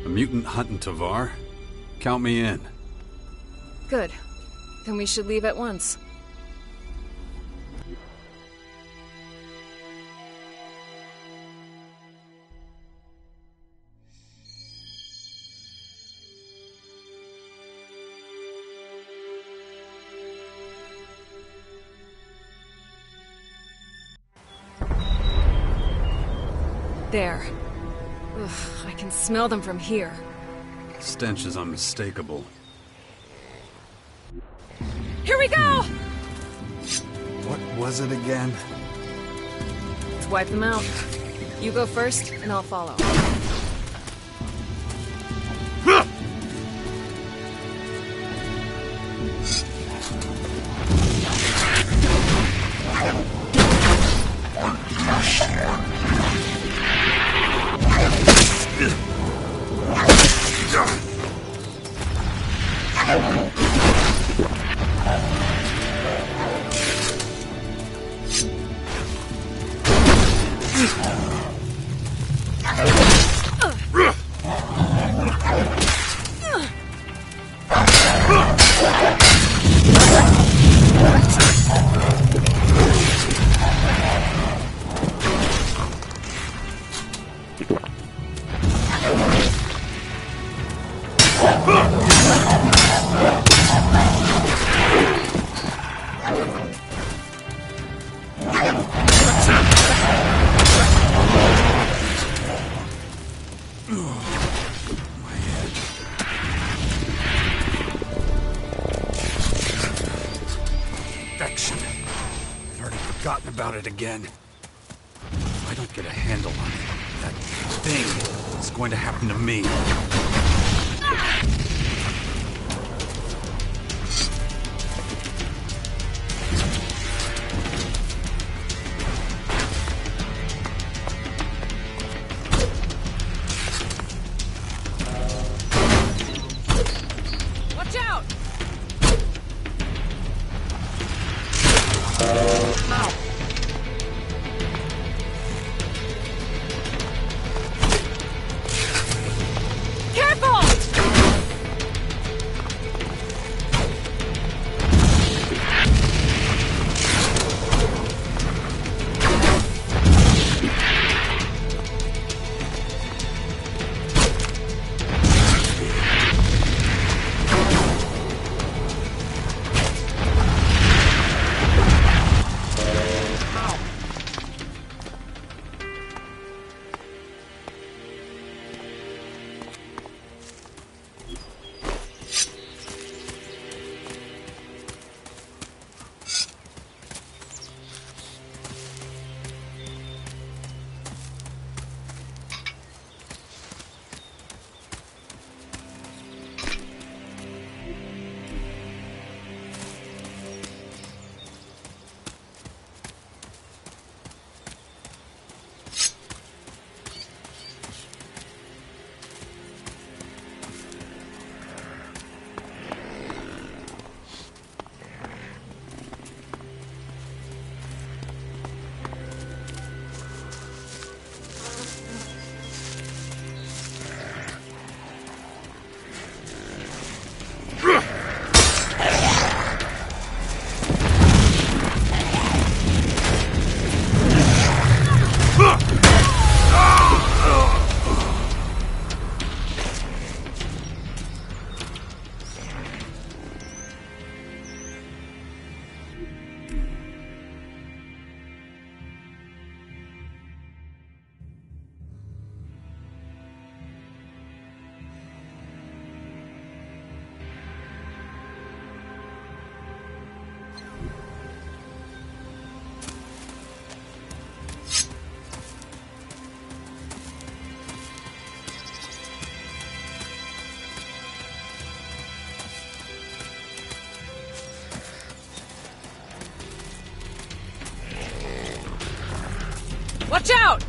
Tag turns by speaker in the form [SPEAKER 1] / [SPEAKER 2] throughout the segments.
[SPEAKER 1] A mutant hunting Tavar? Count me in.
[SPEAKER 2] Good. Then we should leave at once. There. Ugh, I can smell them from here.
[SPEAKER 1] Stench is unmistakable.
[SPEAKER 2] Here we go!
[SPEAKER 1] What was it again?
[SPEAKER 2] Let's wipe them out. You go first, and I'll follow.
[SPEAKER 1] About it again. If I don't get a handle on it, that thing is going to happen to me.
[SPEAKER 2] Watch out! Watch out!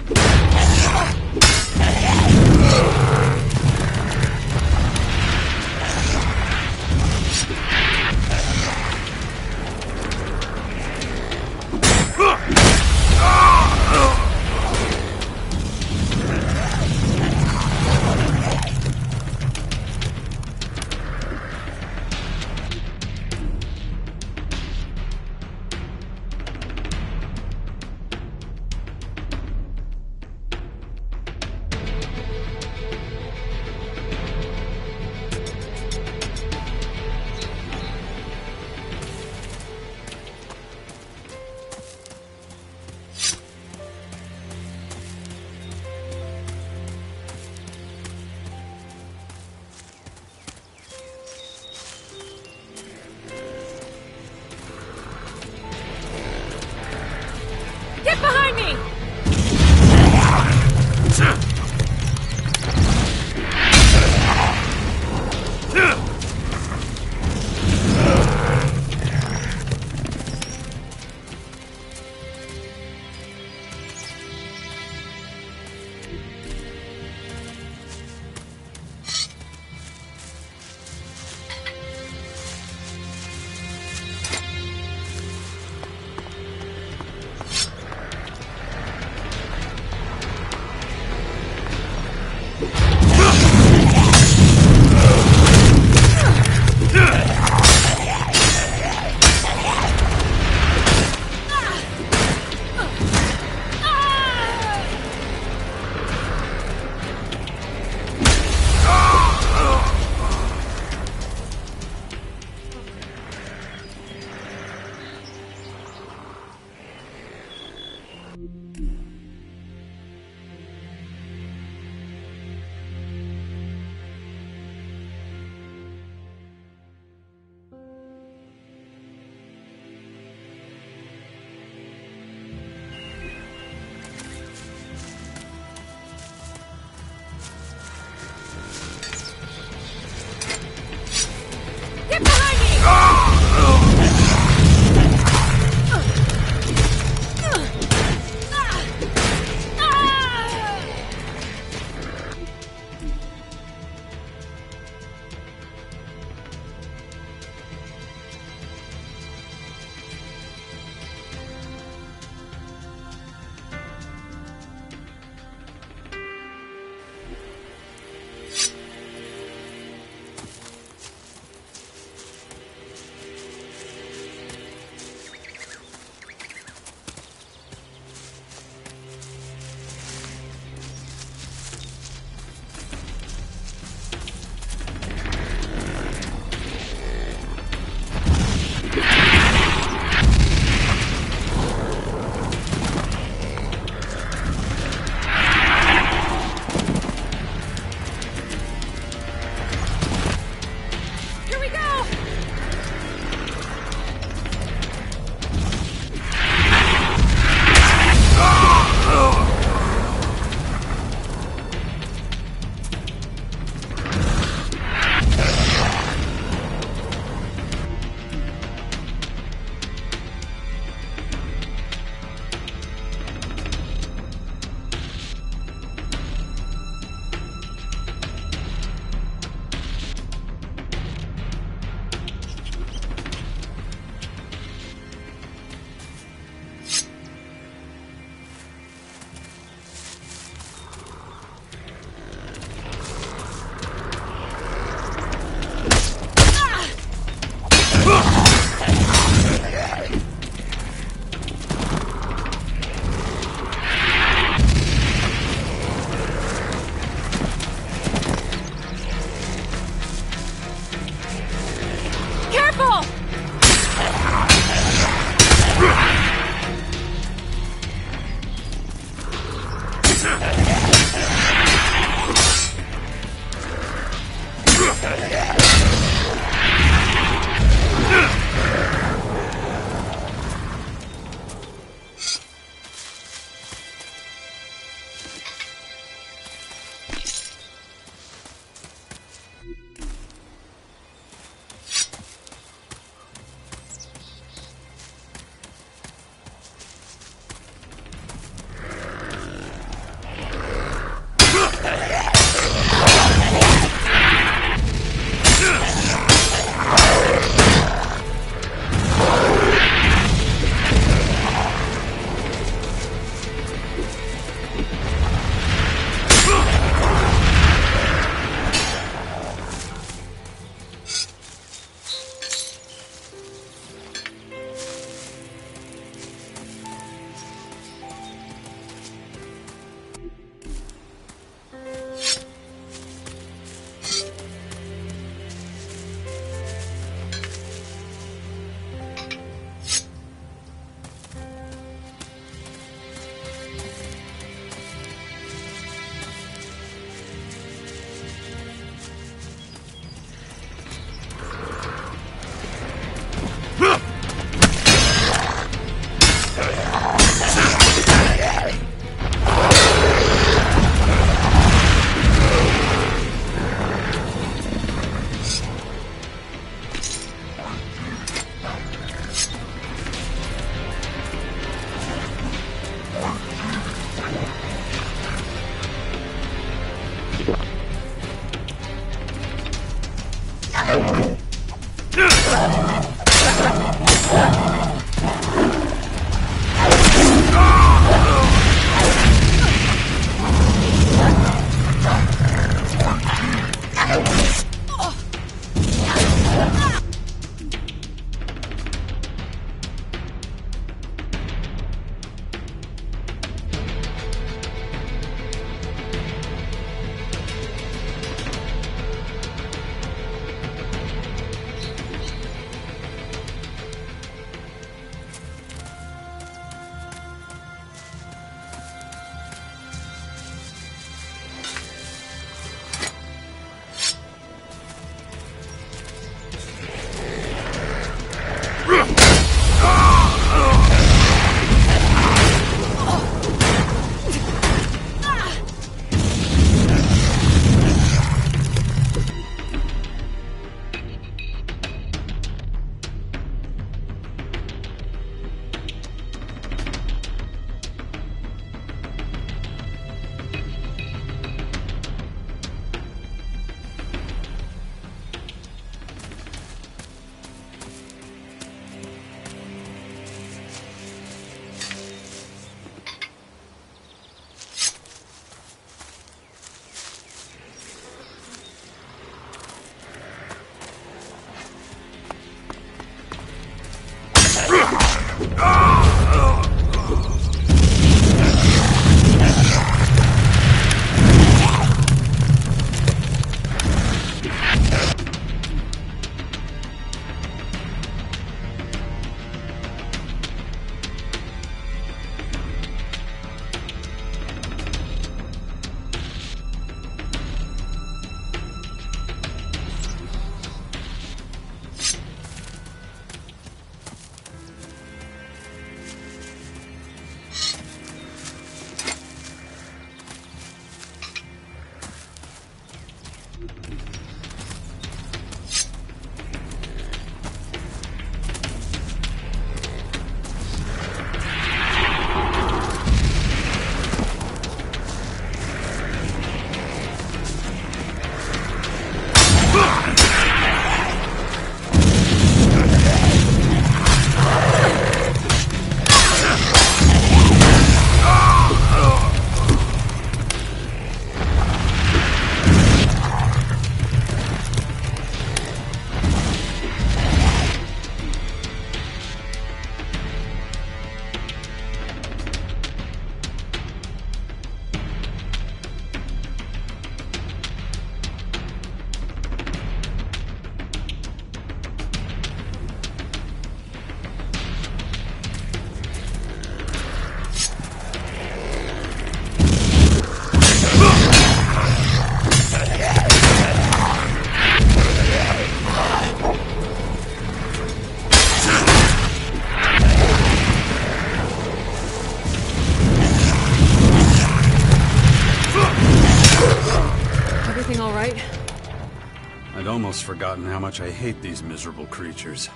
[SPEAKER 1] I'd almost forgotten how much I hate these miserable creatures.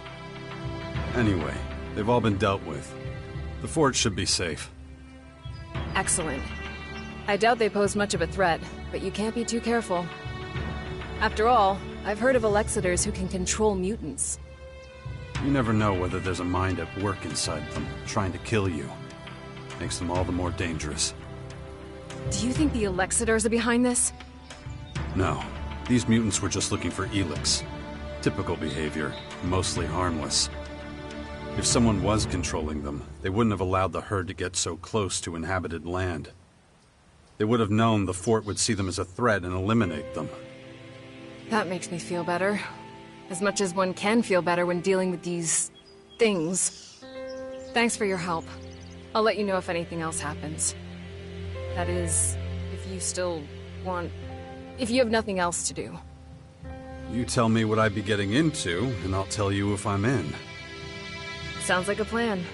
[SPEAKER 1] Anyway, they've all been dealt with. The fort should be safe.
[SPEAKER 2] Excellent. I doubt they pose much of a threat, but you can't be too careful. After all, I've heard of Elex Ⅱs who can control mutants.
[SPEAKER 1] You never know whether there's a mind at work inside them, trying to kill you. Makes them all the more dangerous.
[SPEAKER 2] Do you think the Elex Ⅱs are behind this?
[SPEAKER 1] No. These mutants were just looking for Elex. Typical behavior, mostly harmless. If someone was controlling them, they wouldn't have allowed the herd to get so close to inhabited land. They would have known the fort would see them as a threat and eliminate them.
[SPEAKER 2] That makes me feel better. As much as one can feel better when dealing with these... things. Thanks for your help. I'll let you know if anything else happens. That is, if you still want... if you have nothing else to do.
[SPEAKER 1] You tell me what I'd be getting into, and I'll tell you if I'm in.
[SPEAKER 2] Sounds like a plan.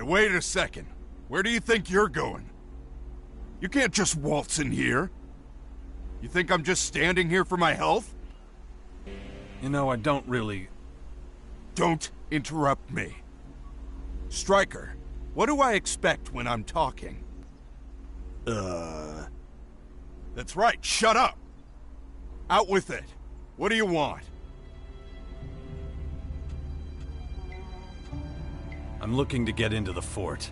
[SPEAKER 3] wait a second. Where do you think you're going? You can't just waltz in here. You think I'm just standing here for my health?
[SPEAKER 1] You know, I don't really...
[SPEAKER 3] Don't interrupt me. Stryker, what do I expect when I'm talking? That's right, shut up! Out with it. What do you want?
[SPEAKER 1] I'm looking to get into the fort.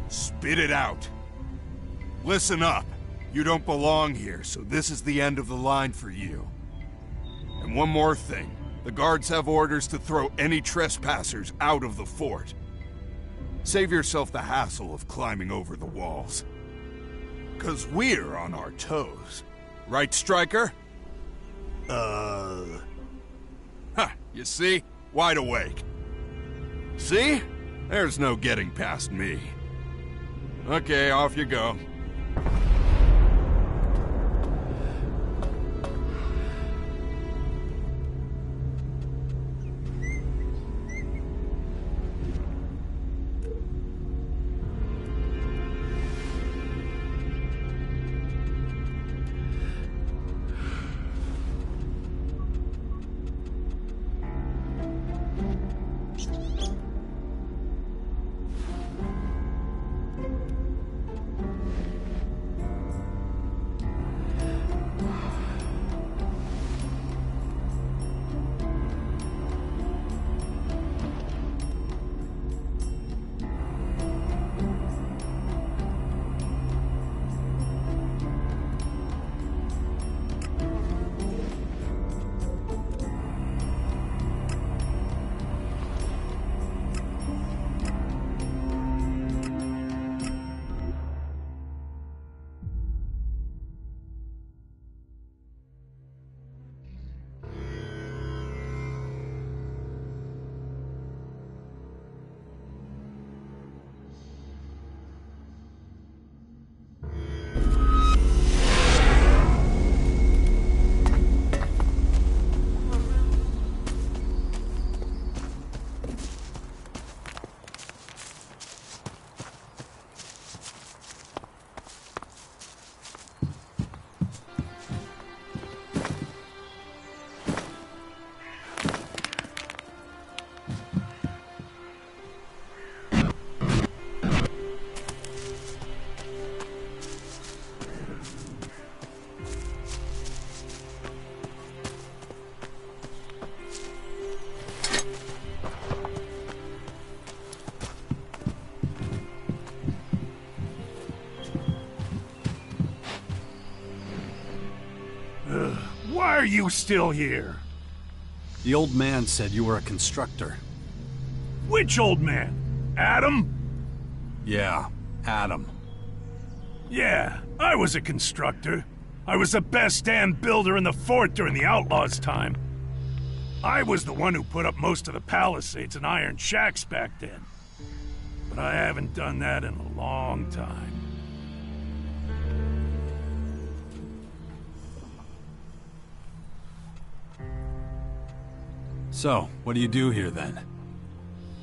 [SPEAKER 3] Spit it out. Listen up. You don't belong here, so this is the end of the line for you. And one more thing. The guards have orders to throw any trespassers out of the fort. Save yourself the hassle of climbing over the walls. 'Cause we're on our toes. Right, Stryker? Ha, you see? Wide awake. See? There's no getting past me. Okay, off you go.
[SPEAKER 4] Why are you still here?
[SPEAKER 1] The old man said you were a constructor.
[SPEAKER 4] Which old man? Adam?
[SPEAKER 1] Yeah, Adam.
[SPEAKER 4] Yeah, I was a constructor. I was the best damn builder in the fort during the Outlaws' time. I was the one who put up most of the palisades and iron shacks back then. But I haven't done that in a long time.
[SPEAKER 1] So, what do you do here then?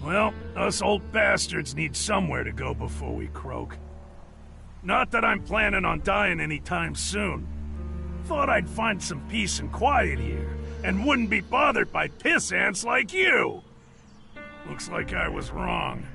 [SPEAKER 4] Well, us old bastards need somewhere to go before we croak. Not that I'm planning on dying anytime soon. Thought I'd find some peace and quiet here, and wouldn't be bothered by piss ants like you! Looks like I was wrong.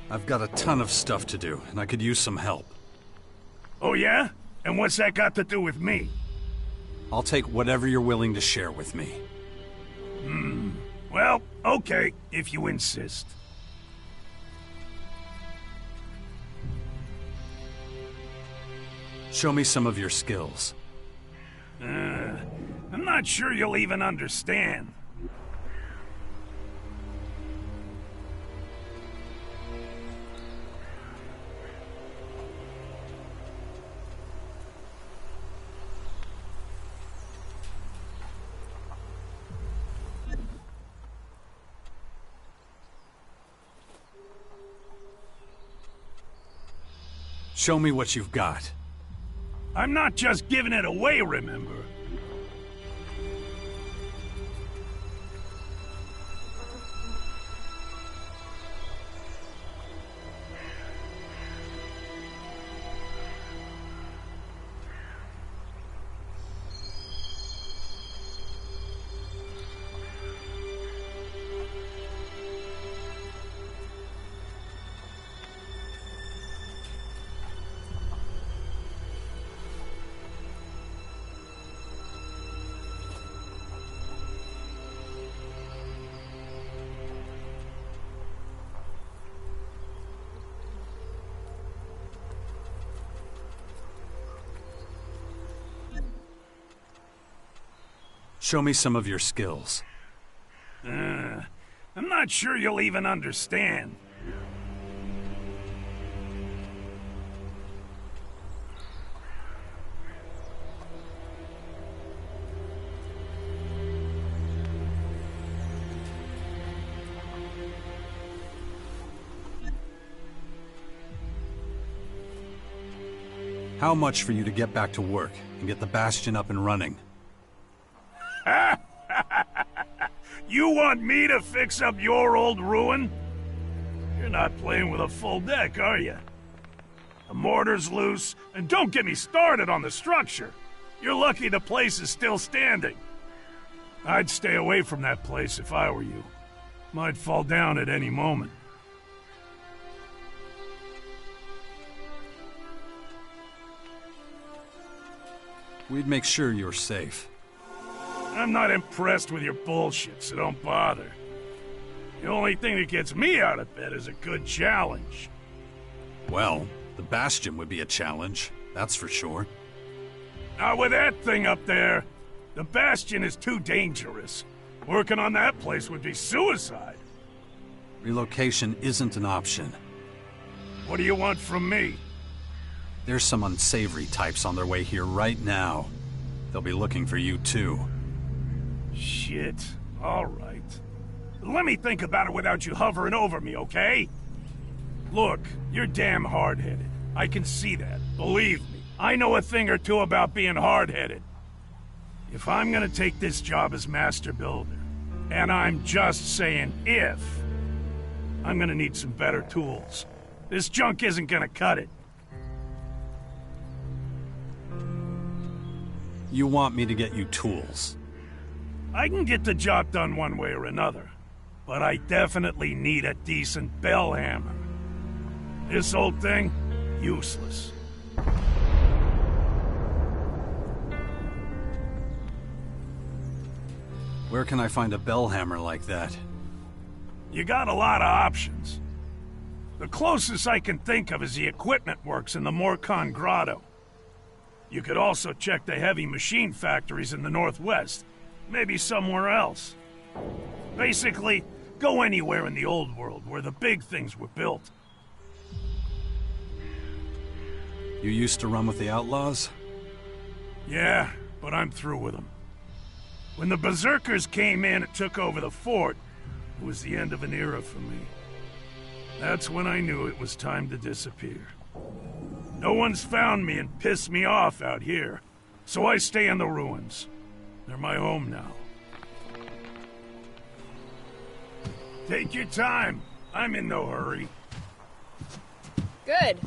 [SPEAKER 1] I've got a ton of stuff to do, and I could use some help.
[SPEAKER 4] Oh yeah? And what's that got to do with me?
[SPEAKER 1] I'll take whatever you're willing to share with me.
[SPEAKER 4] Well, okay, if you insist.
[SPEAKER 1] Show me some of your skills.
[SPEAKER 4] I'm not sure you'll even understand.
[SPEAKER 1] Show me what you've got.
[SPEAKER 4] I'm not just giving it away, remember?
[SPEAKER 1] Show me some of your skills.
[SPEAKER 4] I'm not sure you'll even understand.
[SPEAKER 1] How much for you to get back to work and get the Bastion up and running?
[SPEAKER 4] You want me to fix up your old ruin? You're not playing with a full deck, are you? The mortar's loose, and don't get me started on the structure. You're lucky the place is still standing. I'd stay away from that place if I were you. Might fall down at any moment.
[SPEAKER 1] We'd make sure you're safe.
[SPEAKER 4] I'm not impressed with your bullshit, so don't bother. The only thing that gets me out of bed is a good challenge.
[SPEAKER 1] Well, the Bastion would be a challenge, that's for sure.
[SPEAKER 4] Not with that thing up there. The Bastion is too dangerous. Working on that place would be suicide.
[SPEAKER 1] Relocation isn't an option.
[SPEAKER 4] What do you want from me?
[SPEAKER 1] There's some unsavory types on their way here right now. They'll be looking for you too.
[SPEAKER 4] Shit. All right. Let me think about it without you hovering over me, okay? Look, you're damn hard-headed. I can see that. Believe me. I know a thing or two about being hard-headed. If I'm gonna take this job as Master Builder, and I'm just saying if, I'm gonna need some better tools. This junk isn't gonna cut it.
[SPEAKER 1] You want me to get you tools?
[SPEAKER 4] I can get the job done one way or another, but I definitely need a decent bell hammer. This old thing, useless.
[SPEAKER 1] Where can I find a bell hammer like that?
[SPEAKER 4] You got a lot of options. The closest I can think of is the equipment works in the Morcon Grotto. You could also check the heavy machine factories in the Northwest. Maybe somewhere else. Basically, go anywhere in the old world where the big things were built.
[SPEAKER 1] You used to run with the outlaws?
[SPEAKER 4] Yeah, but I'm through with them. When the Berserkers came in and took over the fort, it was the end of an era for me. That's when I knew it was time to disappear. No one's found me and pissed me off out here, so I stay in the ruins. They're my home now. Take your time. I'm in no hurry.
[SPEAKER 2] Good.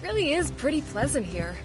[SPEAKER 2] really is pretty pleasant here.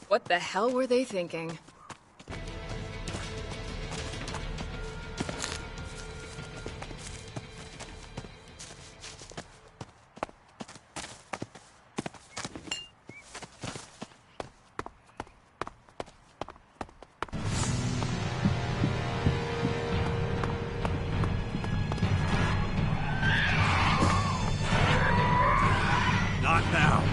[SPEAKER 2] What the hell were they thinking?
[SPEAKER 3] Not now.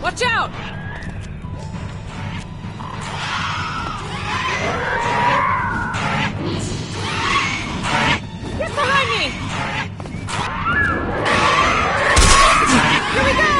[SPEAKER 2] Watch out! Get behind me! Here we go!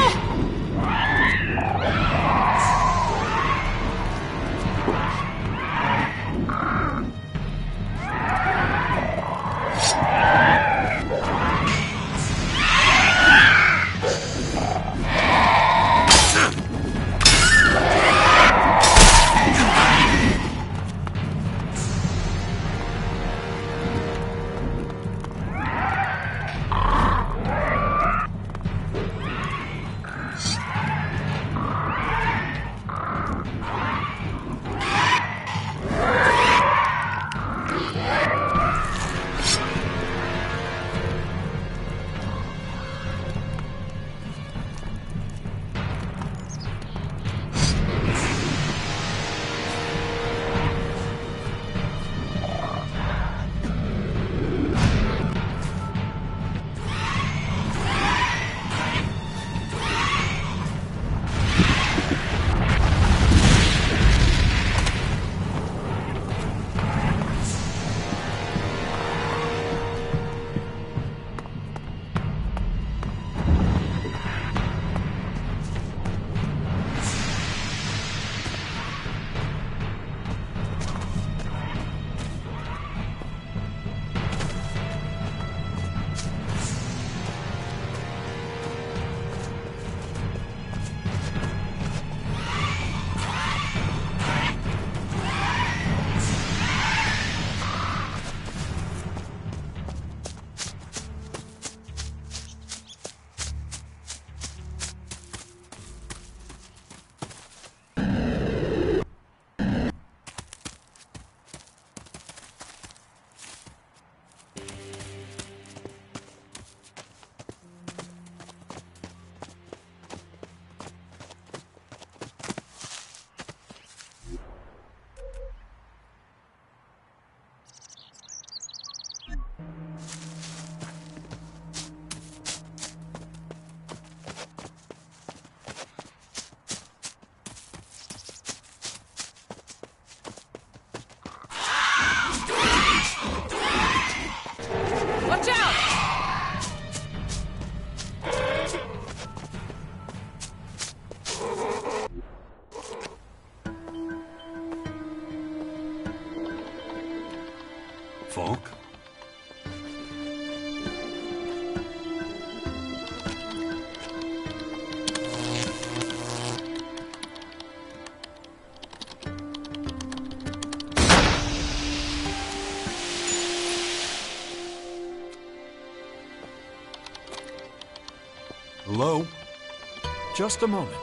[SPEAKER 1] Falk?
[SPEAKER 3] Hello?
[SPEAKER 5] just a moment.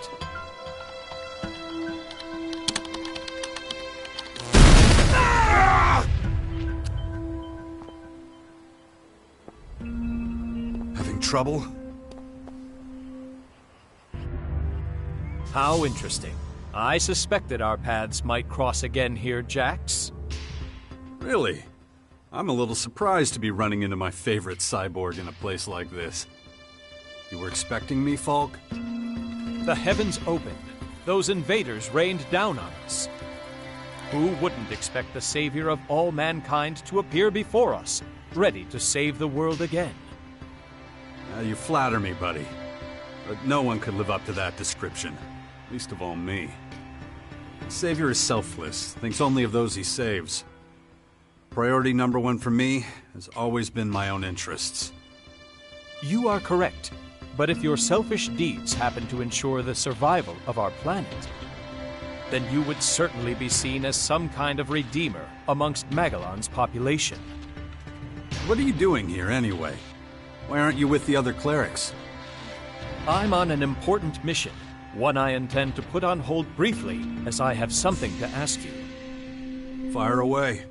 [SPEAKER 1] Having trouble?
[SPEAKER 5] How interesting. I suspected our paths might cross again here, Jax.
[SPEAKER 1] Really? I'm a little surprised to be running into my favorite cyborg in a place like this. You were expecting me, Falk?
[SPEAKER 5] The heavens opened. Those invaders rained down on us. Who wouldn't expect the savior of all mankind to appear before us, ready to save the world again?
[SPEAKER 1] You flatter me, buddy. But no one could live up to that description. Least of all me. The savior is selfless, thinks only of those he saves. Priority number one for me has always been my own interests.
[SPEAKER 5] You are correct. But if your selfish deeds happen to ensure the survival of our planet, then you would certainly be seen as some kind of redeemer amongst Magellan's population.
[SPEAKER 1] What are you doing here, anyway? Why aren't you with the other clerics?
[SPEAKER 5] I'm on an important mission, one I intend to put on hold briefly, as I have something to ask you.
[SPEAKER 1] Fire away.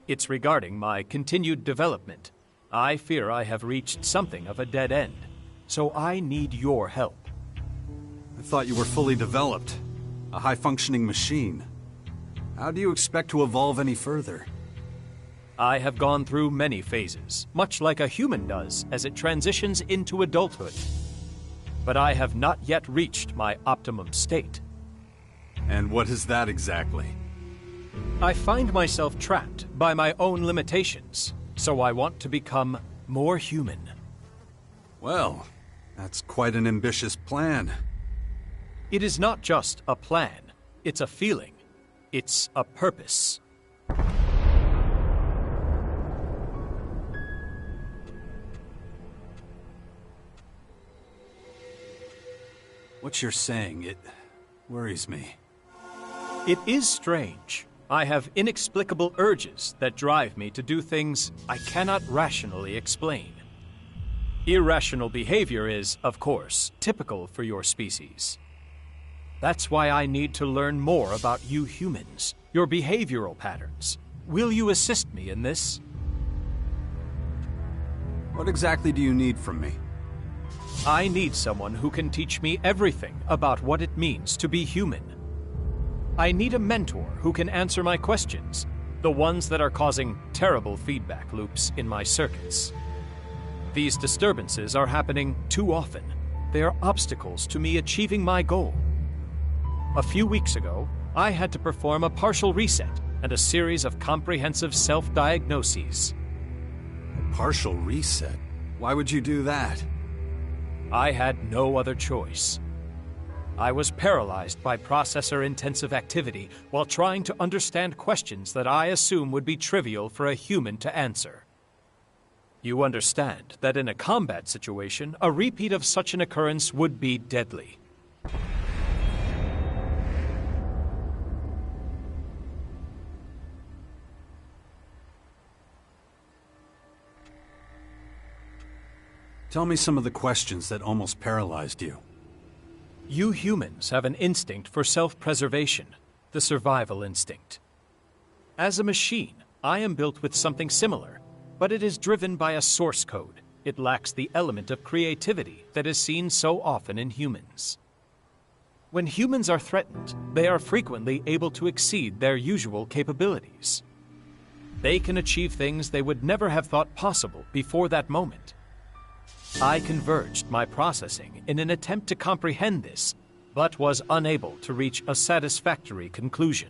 [SPEAKER 5] It's regarding my continued development. I fear I have reached something of a dead end, so I need your help.
[SPEAKER 1] I thought you were fully developed. A high-functioning machine. How do you expect to evolve any further?
[SPEAKER 5] I have gone through many phases, much like a human does as it transitions into adulthood. But I have not yet reached my optimum state.
[SPEAKER 1] And what is that exactly?
[SPEAKER 5] I find myself trapped by my own limitations, so I want to become more human.
[SPEAKER 1] Well, that's quite an ambitious plan.
[SPEAKER 5] It is not just a plan, it's a feeling. It's a purpose.
[SPEAKER 1] What you're saying, it worries me.
[SPEAKER 5] It is strange. I have inexplicable urges that drive me to do things I cannot rationally explain. Irrational behavior is, of course, typical for your species. That's why I need to learn more about you humans, your behavioral patterns. Will you assist me in this?
[SPEAKER 1] What exactly do you need from me?
[SPEAKER 5] I need someone who can teach me everything about what it means to be human. I need a mentor who can answer my questions, the ones that are causing terrible feedback loops in my circuits. These disturbances are happening too often. They are obstacles to me achieving my goal. A few weeks ago, I had to perform a partial reset and a series of comprehensive self-diagnoses.
[SPEAKER 1] A partial reset? Why would you do that?
[SPEAKER 5] I had no other choice. I was paralyzed by processor-intensive activity while trying to understand questions that I assume would be trivial for a human to answer. You understand that in a combat situation, a repeat of such an occurrence would be deadly.
[SPEAKER 1] Tell me some of the questions that almost paralyzed you.
[SPEAKER 5] You humans have an instinct for self-preservation, the survival instinct. As a machine, I am built with something similar, but it is driven by a source code. It lacks the element of creativity that is seen so often in humans. When humans are threatened, they are frequently able to exceed their usual capabilities. They can achieve things they would never have thought possible before that moment. I converged my processing in an attempt to comprehend this, but was unable to reach a satisfactory conclusion.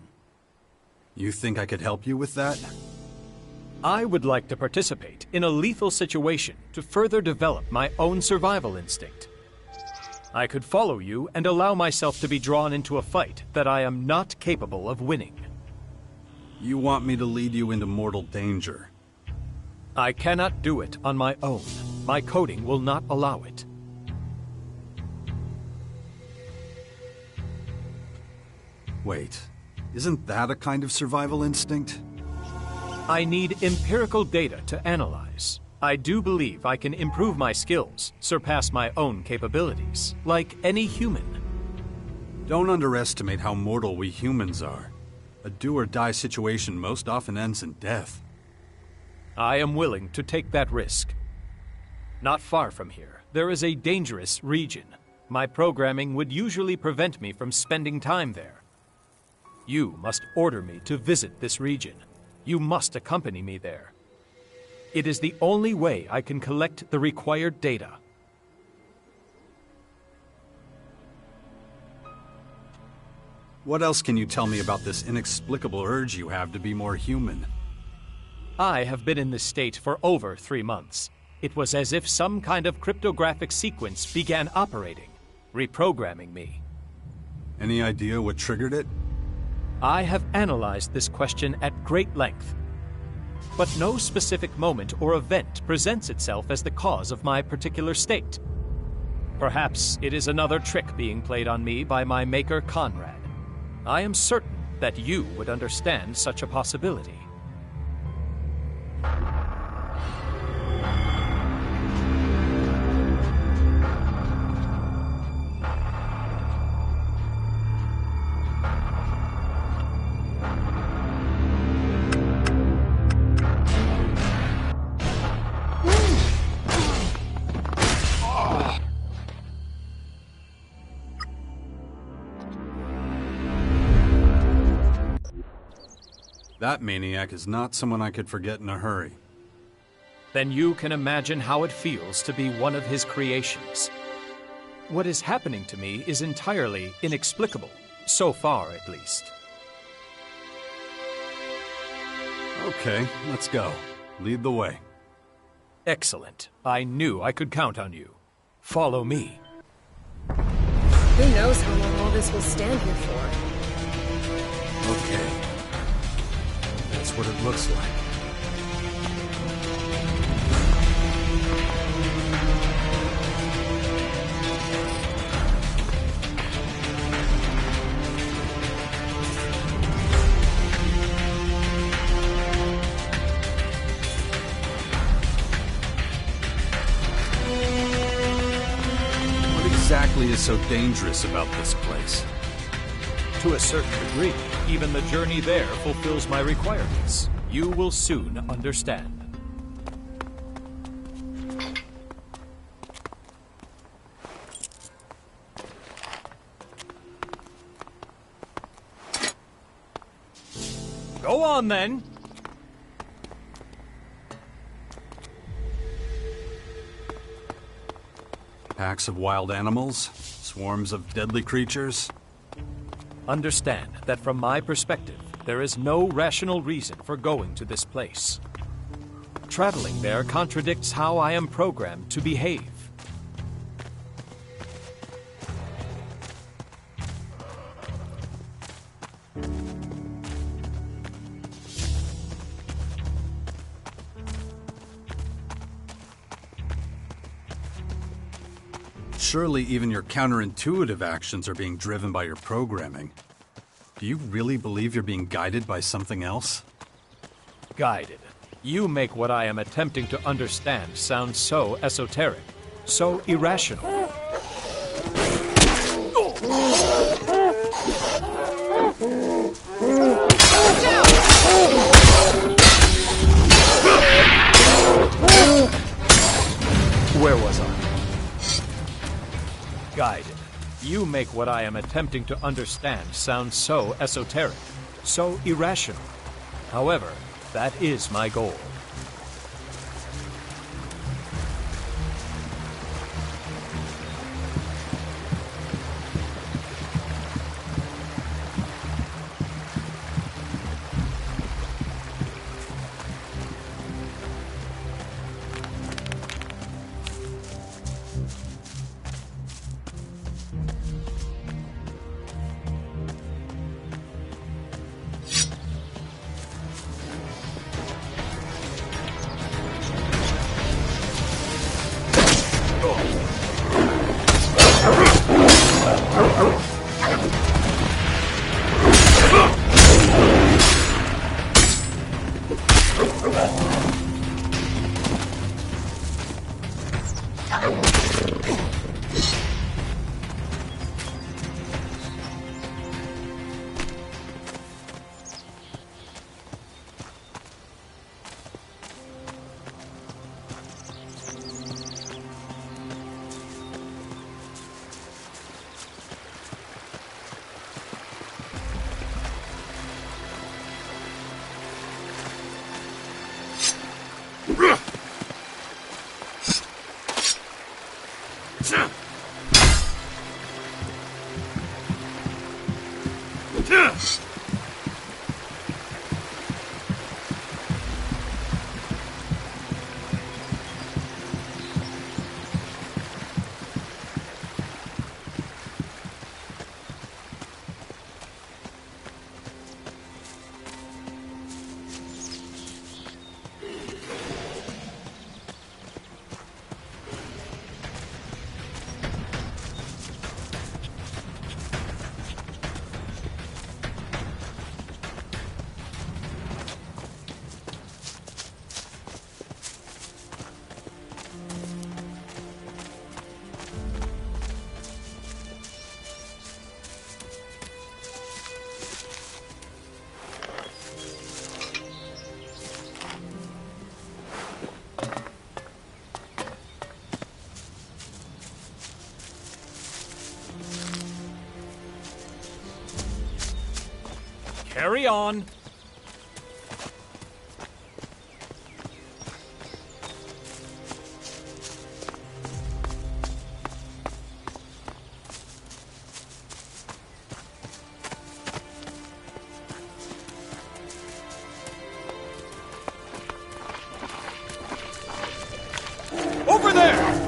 [SPEAKER 1] You think I could help you with that?
[SPEAKER 5] I would like to participate in a lethal situation to further develop my own survival instinct. I could follow you and allow myself to be drawn into a fight that I am not capable of winning.
[SPEAKER 1] You want me to lead you into mortal danger?
[SPEAKER 5] I cannot do it on my own. My coding will not allow it.
[SPEAKER 1] Wait, isn't that a kind of survival instinct?
[SPEAKER 5] I need empirical data to analyze. I do believe I can improve my skills, surpass my own capabilities, like any human.
[SPEAKER 1] Don't underestimate how mortal we humans are. A do-or-die situation most often ends in death.
[SPEAKER 5] I am willing to take that risk. Not far from here, there is a dangerous region. My programming would usually prevent me from spending time there. You must order me to visit this region. You must accompany me there. It is the only way I can collect the required data.
[SPEAKER 1] What else can you tell me about this inexplicable urge you have to be more human?
[SPEAKER 5] I have been in this state for over 3 months. It was as if some kind of cryptographic sequence began operating, reprogramming me.
[SPEAKER 1] Any idea what triggered it?
[SPEAKER 5] I have analyzed this question at great length, but no specific moment or event presents itself as the cause of my particular state. Perhaps it is another trick being played on me by my maker Conrad. I am certain that you would understand such a possibility.
[SPEAKER 1] That maniac is not someone I could forget in a hurry.
[SPEAKER 5] Then you can imagine how it feels to be one of his creations. What is happening to me is entirely inexplicable, so far at least.
[SPEAKER 1] Okay, let's go. Lead the way.
[SPEAKER 5] Excellent. I knew I could count on you. Follow me.
[SPEAKER 2] Who knows how long all this will stand here for?
[SPEAKER 1] Okay. That's what it looks like. What exactly is so dangerous about this place?
[SPEAKER 5] To a certain degree, even the journey there fulfills my requirements. You will soon understand. Go on, then.
[SPEAKER 1] Packs of wild animals? Swarms of deadly creatures?
[SPEAKER 5] Understand that from my perspective, there is no rational reason for going to this place. Traveling there contradicts how I am programmed to behave.
[SPEAKER 1] Surely even your counterintuitive actions are being driven by your programming. Do you really believe you're being guided by something else?
[SPEAKER 5] Guided. You make what I am attempting to understand sound so esoteric, so irrational. Where was I? Guided. You make what I am attempting to understand sound so esoteric, so irrational. However, that is my goal. Carry on. Over there!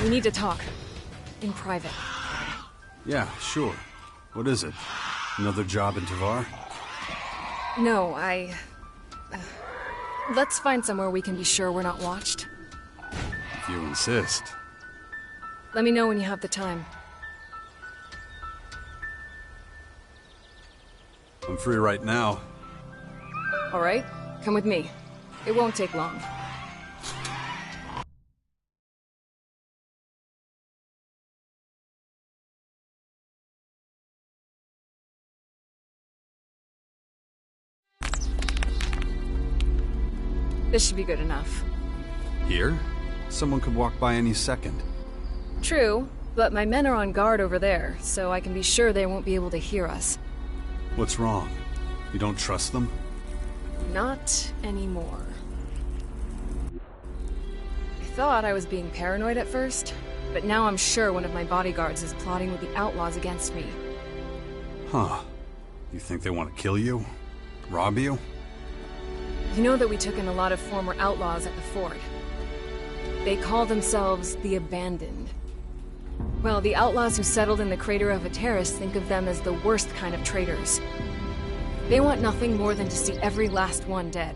[SPEAKER 2] We need to talk. In private.
[SPEAKER 1] Yeah, sure. What is it? Another job in Tavar?
[SPEAKER 2] No, let's find somewhere we can be sure we're not watched.
[SPEAKER 1] If you insist.
[SPEAKER 2] Let me know when you have the time.
[SPEAKER 1] I'm free right now.
[SPEAKER 2] Alright, come with me. It won't take long. This should be good enough.
[SPEAKER 1] Here? Someone could walk by any second.
[SPEAKER 2] True, but my men are on guard over there, so I can be sure they won't be able to hear us.
[SPEAKER 1] What's wrong? You don't trust them?
[SPEAKER 2] Not anymore. I thought I was being paranoid at first, but now I'm sure one of my bodyguards is plotting with the outlaws against me.
[SPEAKER 1] Huh. You think they want to kill you? Rob you?
[SPEAKER 2] You know that we took in a lot of former outlaws at the fort. They call themselves the Abandoned. Well, the outlaws who settled in the crater of Ⅱ think of them as the worst kind of traitors. They want nothing more than to see every last one dead.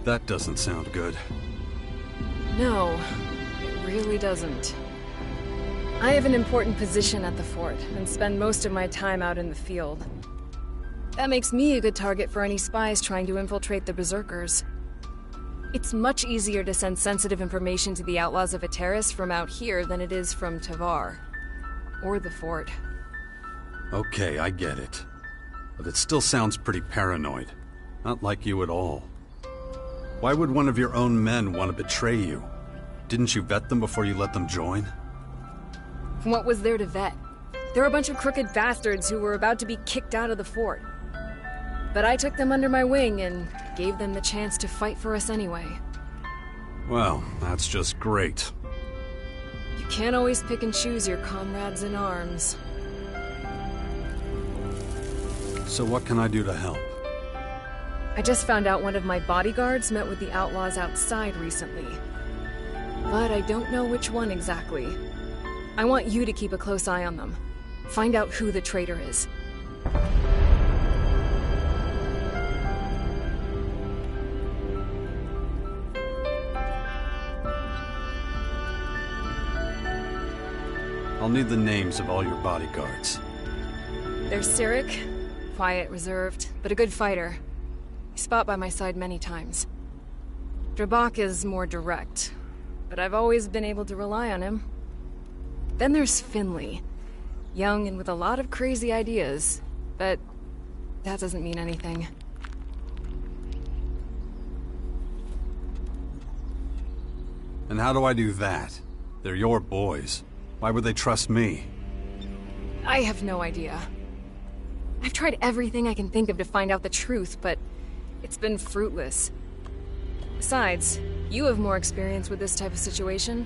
[SPEAKER 1] That doesn't sound good.
[SPEAKER 2] No, it really doesn't. I have an important position at the fort, and spend most of my time out in the field. That makes me a good target for any spies trying to infiltrate the Berserkers. It's much easier to send sensitive information to the outlaws of Ⅱ from out here than it is from Tavar. Or the fort.
[SPEAKER 1] Okay, I get it. But it still sounds pretty paranoid. Not like you at all. Why would one of your own men want to betray you? Didn't you vet them before you let them join?
[SPEAKER 2] What was there to vet? They're a bunch of crooked bastards who were about to be kicked out of the fort. But I took them under my wing and gave them the chance to fight for us anyway.
[SPEAKER 1] Well, that's just great.
[SPEAKER 2] You can't always pick and choose your comrades in arms.
[SPEAKER 1] So what can I do to help?
[SPEAKER 2] I just found out one of my bodyguards met with the outlaws outside recently. But I don't know which one exactly. I want you to keep a close eye on them. Find out who the traitor is.
[SPEAKER 1] I'll need the names of all your bodyguards.
[SPEAKER 2] There's Sirik, quiet, reserved, but a good fighter. He's fought by my side many times. Drabak is more direct, but I've always been able to rely on him. Then there's Finley. Young and with a lot of crazy ideas, but that doesn't mean anything.
[SPEAKER 1] And how do I do that? They're your boys. Why would they trust me?
[SPEAKER 2] I have no idea. I've tried everything I can think of to find out the truth, but it's been fruitless. Besides, you have more experience with this type of situation.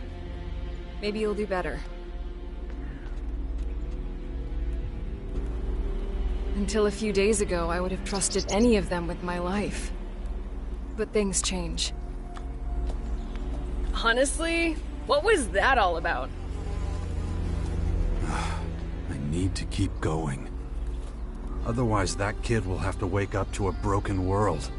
[SPEAKER 2] Maybe you'll do better. Until a few days ago, I would have trusted any of them with my life. But things change. Honestly, what was that all about?
[SPEAKER 1] I need to keep going. Otherwise, that kid will have to wake up to a broken world.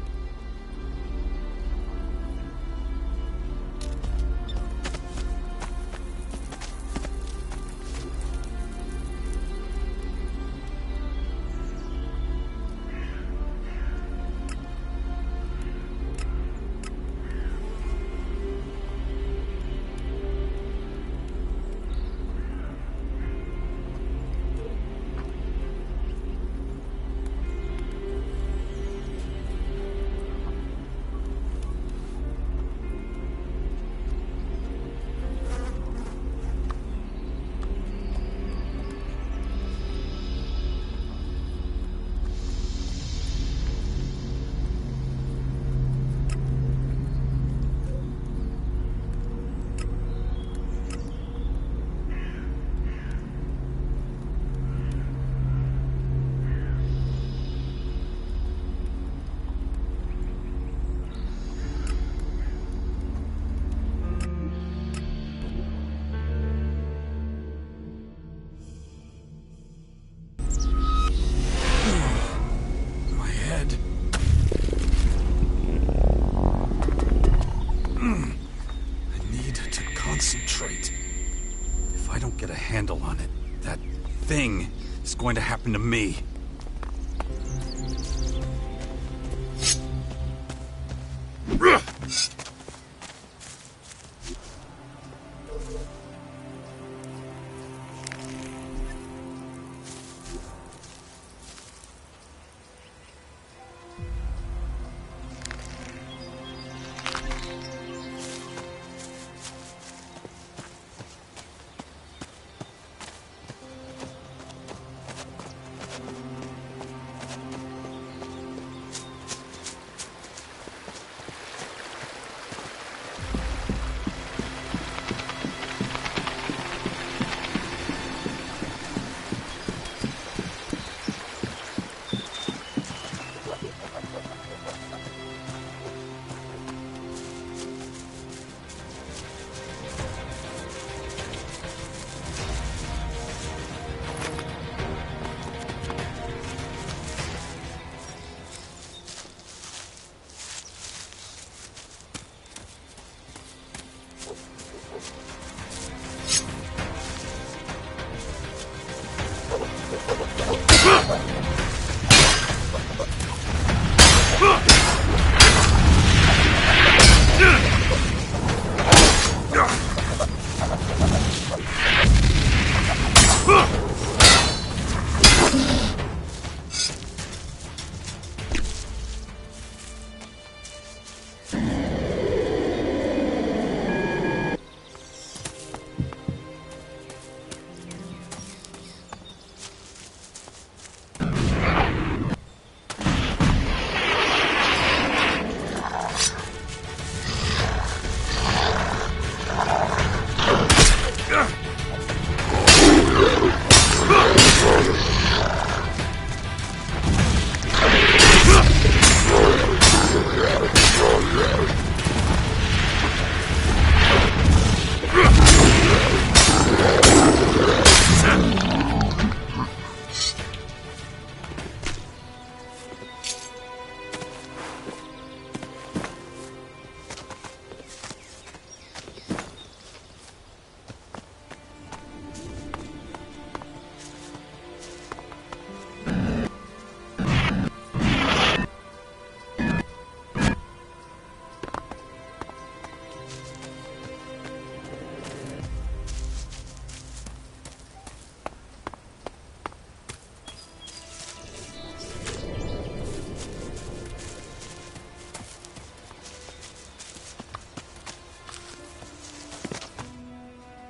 [SPEAKER 1] Handle on it. That thing is going to happen to me.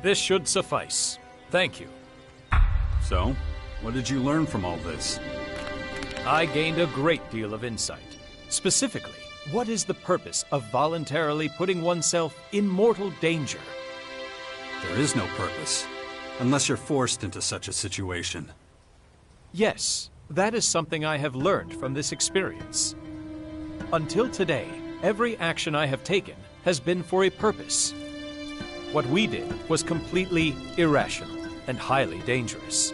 [SPEAKER 5] This should suffice. Thank you.
[SPEAKER 1] So, what did you learn from all this?
[SPEAKER 5] I gained a great deal of insight. Specifically, what is the purpose of voluntarily putting oneself in mortal danger?
[SPEAKER 1] There is no purpose, unless you're forced into such a situation.
[SPEAKER 5] Yes, that is something I have learned from this experience. Until today, every action I have taken has been for a purpose. What we did was completely irrational and highly dangerous.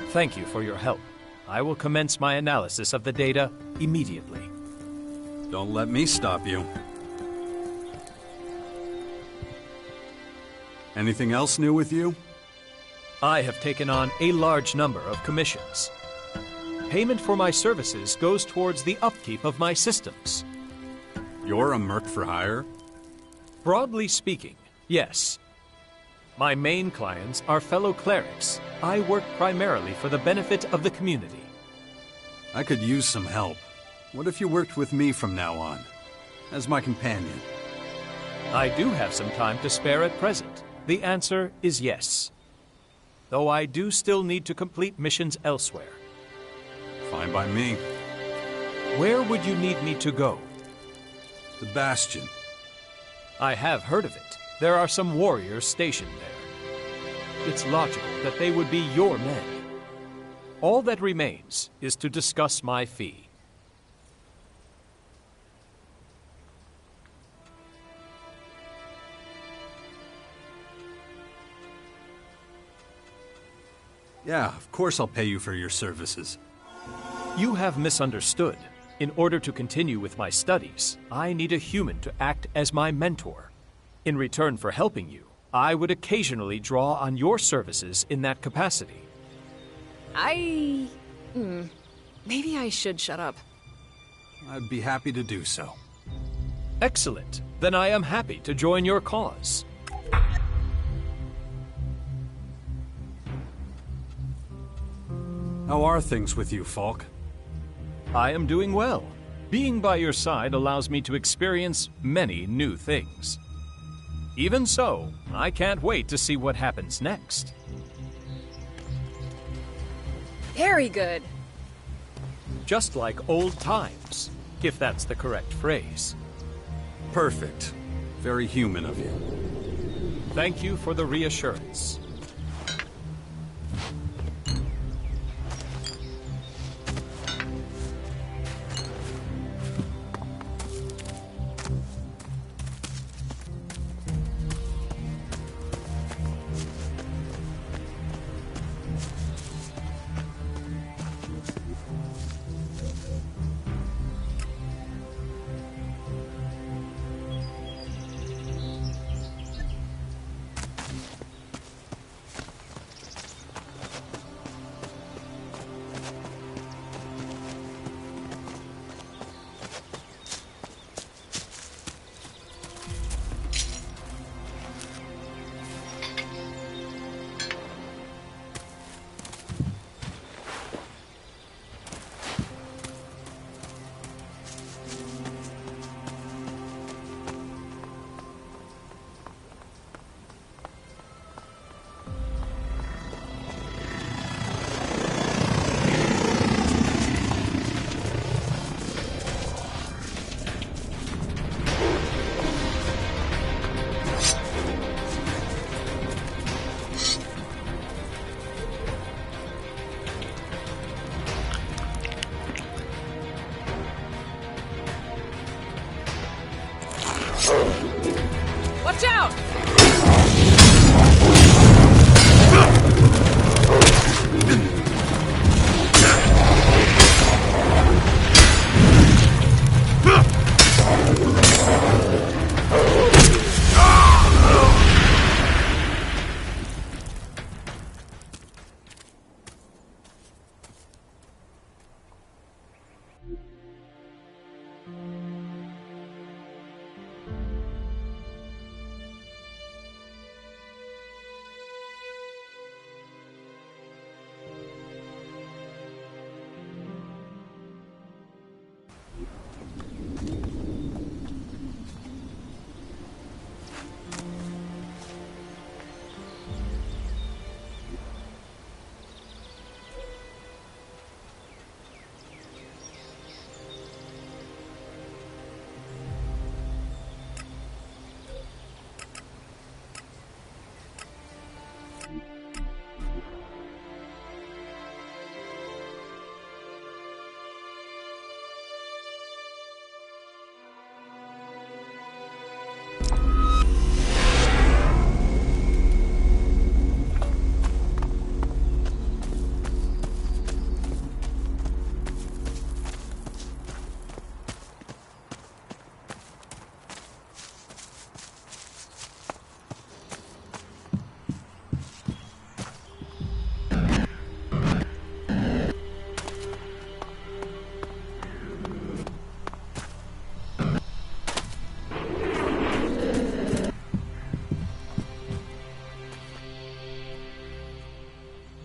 [SPEAKER 5] Thank you for your help. I will commence my analysis of the data immediately.
[SPEAKER 1] Don't let me stop you. Anything else new with you?
[SPEAKER 5] I have taken on a large number of commissions. Payment for my services goes towards the upkeep of my systems.
[SPEAKER 1] You're a merc for hire?
[SPEAKER 5] Broadly speaking, yes. My main clients are fellow clerics. I work primarily for the benefit of the community.
[SPEAKER 1] I could use some help. What if you worked with me from now on, as my companion?
[SPEAKER 5] I do have some time to spare at present. The answer is yes. Though I do still need to complete missions elsewhere.
[SPEAKER 1] Fine by me.
[SPEAKER 5] Where would you need me to go?
[SPEAKER 1] The Bastion.
[SPEAKER 5] I have heard of it. There are some warriors stationed there. It's logical that they would be your men. All that remains is to discuss my fee.
[SPEAKER 1] Yeah, of course I'll pay you for your services.
[SPEAKER 5] You have misunderstood. In order to continue with my studies, I need a human to act as my mentor. In return for helping you, I would occasionally draw on your services in that capacity.
[SPEAKER 2] Maybe I should shut up.
[SPEAKER 1] I'd be happy to do so.
[SPEAKER 5] Excellent. Then I am happy to join your cause.
[SPEAKER 1] How are things with you, Falk?
[SPEAKER 5] I am doing well. Being by your side allows me to experience many new things. Even so, I can't wait to see what happens next.
[SPEAKER 2] Very good.
[SPEAKER 5] Just like old times, if that's the correct phrase.
[SPEAKER 1] Perfect. Very human of you.
[SPEAKER 5] Thank you for the reassurance.
[SPEAKER 2] Watch out!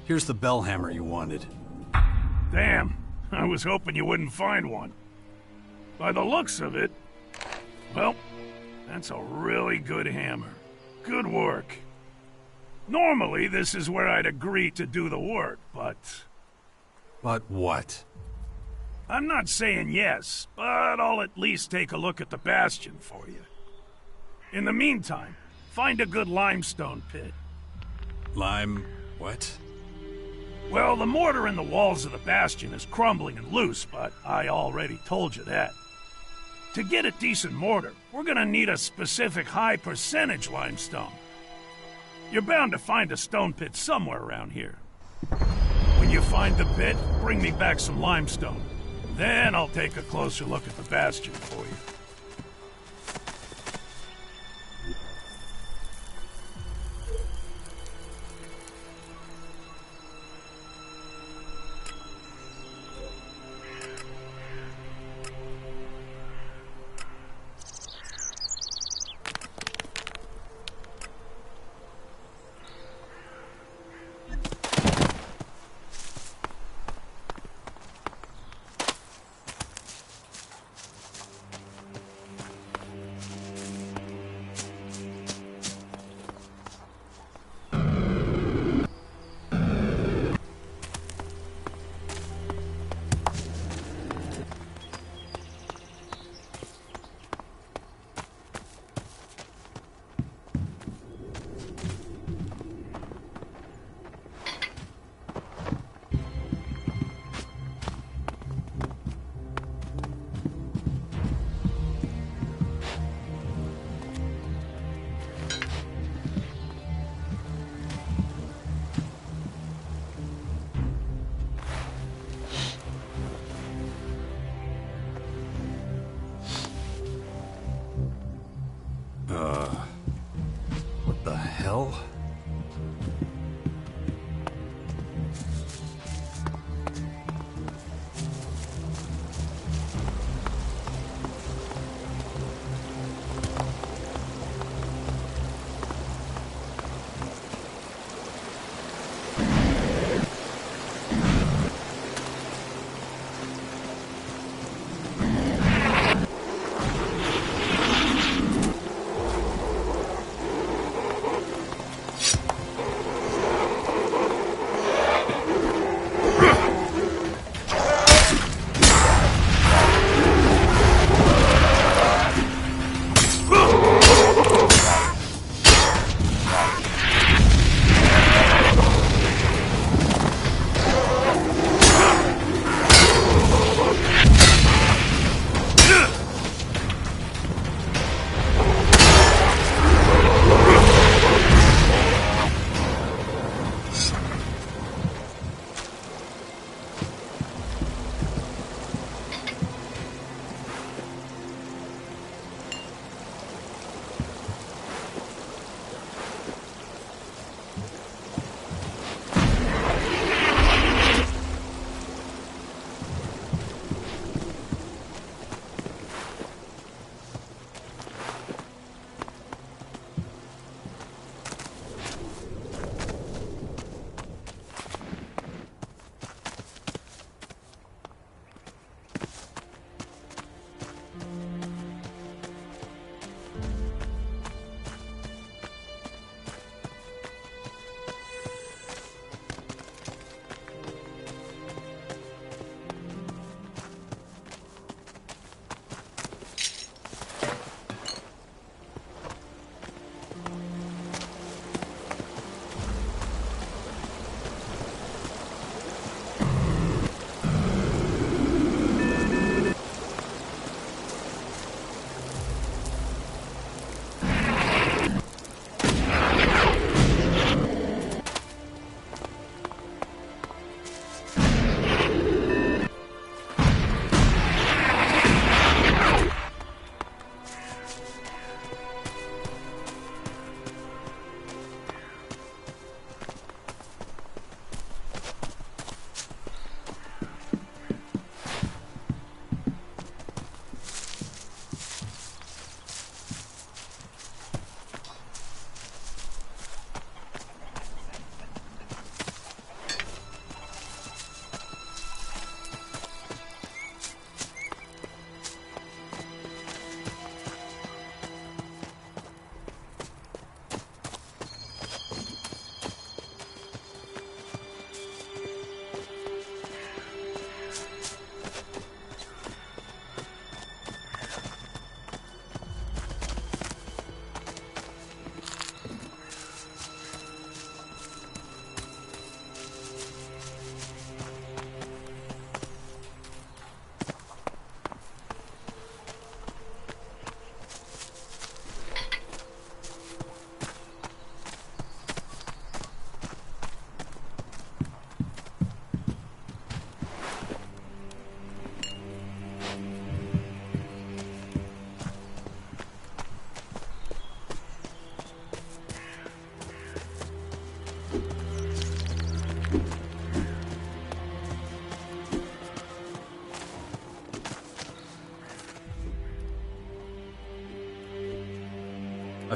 [SPEAKER 1] Here's the bell hammer you wanted.
[SPEAKER 4] Damn, I was hoping you wouldn't find one. By the looks of it, well, that's a really good hammer. Good work. Normally, this is where I'd agree to do the work, but...
[SPEAKER 1] But what?
[SPEAKER 4] I'm not saying yes, but I'll at least take a look at the bastion for you. In the meantime, find a good limestone pit.
[SPEAKER 1] Lime... what?
[SPEAKER 4] Well, the mortar in the walls of the bastion is crumbling and loose, but I already told you that. To get a decent mortar, we're gonna need a specific high percentage limestone. You're bound to find a stone pit somewhere around here. When you find the pit, bring me back some limestone. Then I'll take a closer look at the bastion for you.
[SPEAKER 1] What the hell?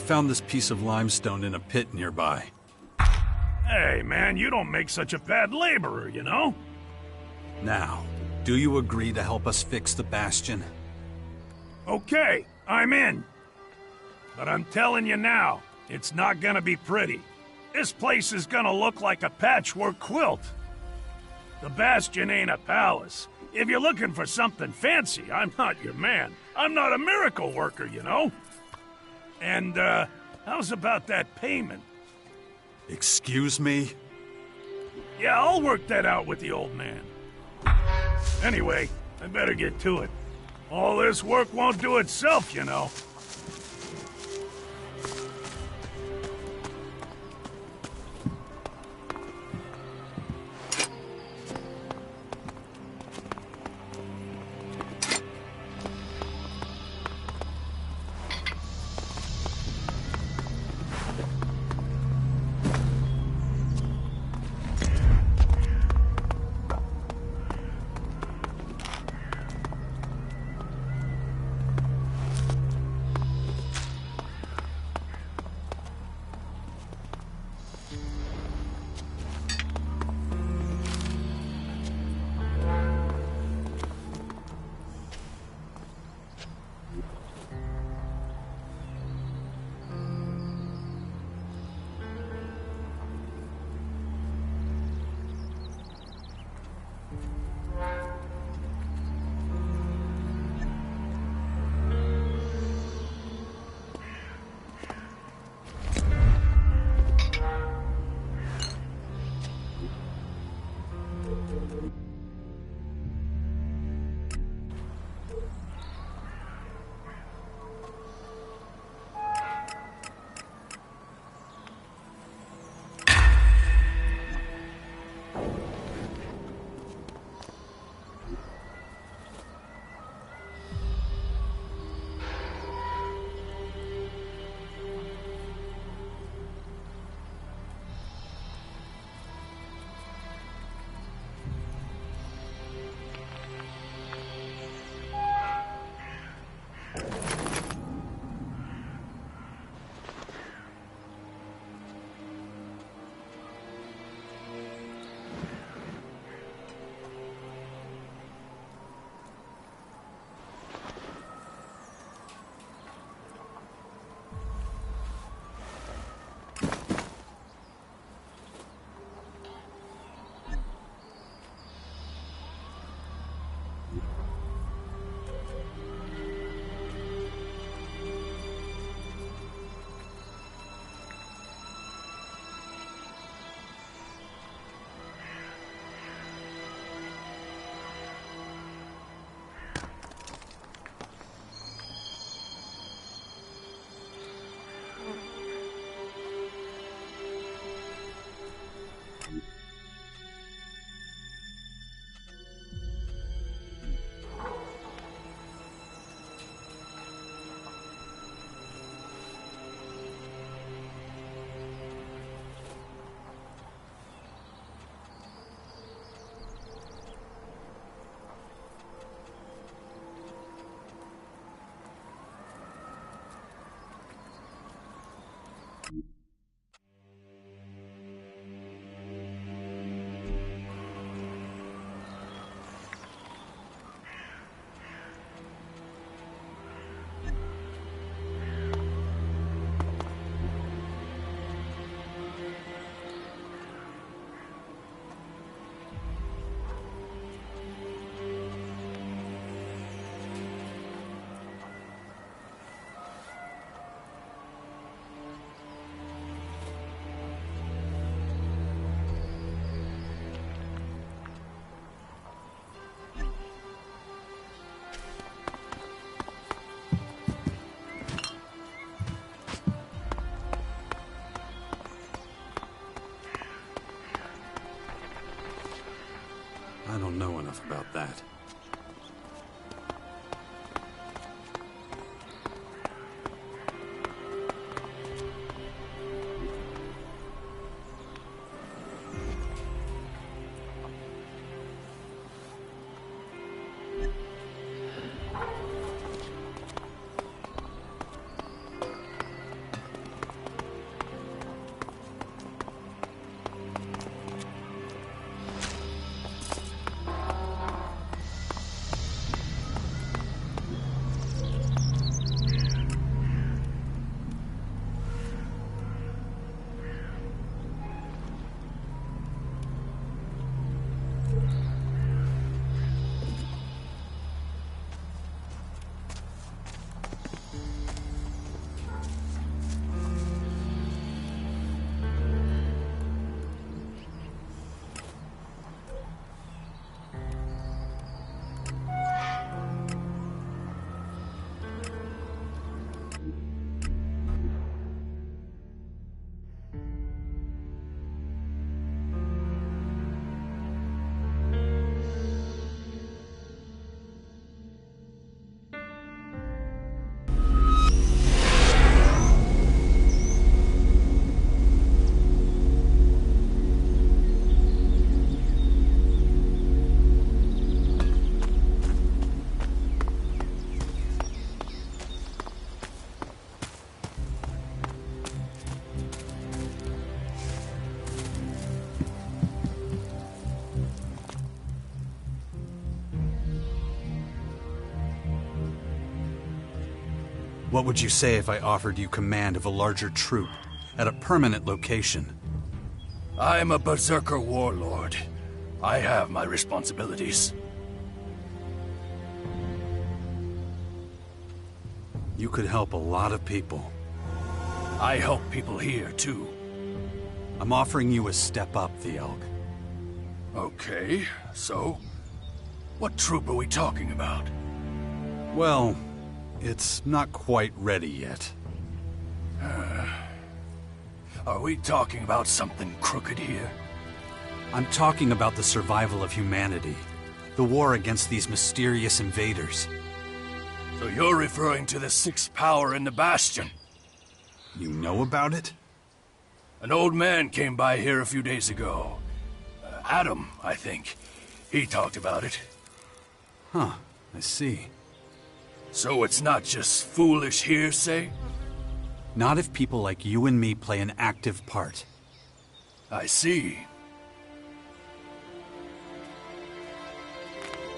[SPEAKER 1] found this piece of limestone in a pit nearby.
[SPEAKER 4] Hey, man, you don't make such a bad laborer, you know?
[SPEAKER 1] Now, do you agree to help us fix the bastion?
[SPEAKER 4] Okay, I'm in. But I'm telling you now, it's not gonna be pretty. This place is gonna look like a patchwork quilt. The Bastion ain't a palace. If you're looking for something fancy, I'm not your man. I'm not a miracle worker, you know? And, how's about that payment?
[SPEAKER 1] Excuse me?
[SPEAKER 4] Yeah, I'll work that out with the old man. Anyway, I better get to it. All this work won't do itself, you know.
[SPEAKER 1] I don't know enough about that. What would you say if I offered you command of a larger troop at a permanent location?
[SPEAKER 6] I'm a berserker warlord. I have my responsibilities.
[SPEAKER 1] You could help a lot of people.
[SPEAKER 6] I help people here, too.
[SPEAKER 1] I'm offering you a step up, Ⅱ.
[SPEAKER 6] Okay, so? What troop are we talking about?
[SPEAKER 1] Well, it's not quite ready yet.
[SPEAKER 6] Are we talking about something crooked here?
[SPEAKER 1] I'm talking about the survival of humanity. The war against these mysterious invaders.
[SPEAKER 6] So you're referring to the sixth power in the Bastion?
[SPEAKER 1] You know about it?
[SPEAKER 6] An old man came by here a few days ago. Adam, I think. He talked about it.
[SPEAKER 1] Huh, I see.
[SPEAKER 6] So it's not just foolish hearsay?
[SPEAKER 1] Not if people like you and me play an active part.
[SPEAKER 6] I see.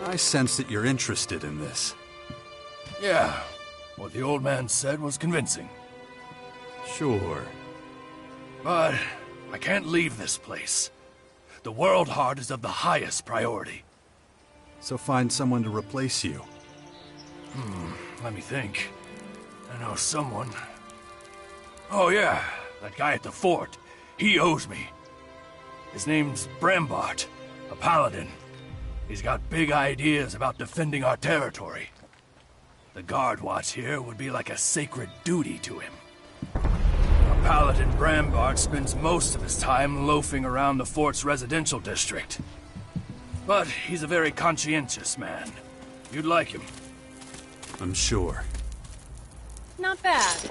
[SPEAKER 1] I sense that you're interested in this.
[SPEAKER 6] Yeah, what the old man said was convincing.
[SPEAKER 1] Sure.
[SPEAKER 6] But I can't leave this place. The World Heart is of the highest priority.
[SPEAKER 1] So find someone to replace you.
[SPEAKER 6] Let me think. I know someone. Oh yeah, that guy at the fort. He owes me. His name's Brambart, a paladin. He's got big ideas about defending our territory. The guard watch here would be like a sacred duty to him. Paladin Brambart spends most of his time loafing around the fort's residential district. But he's a very conscientious man. You'd like him.
[SPEAKER 1] I'm sure.
[SPEAKER 2] Not bad.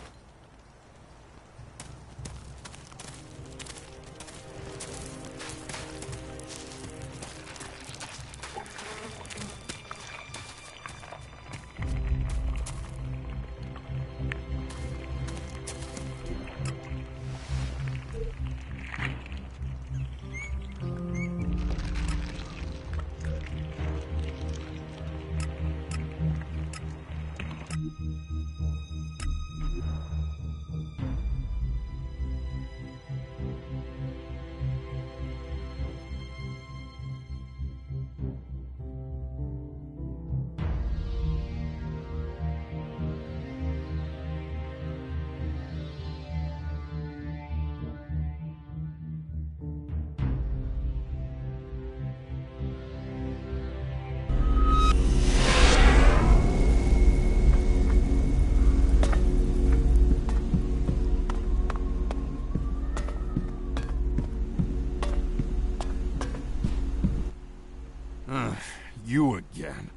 [SPEAKER 3] You again.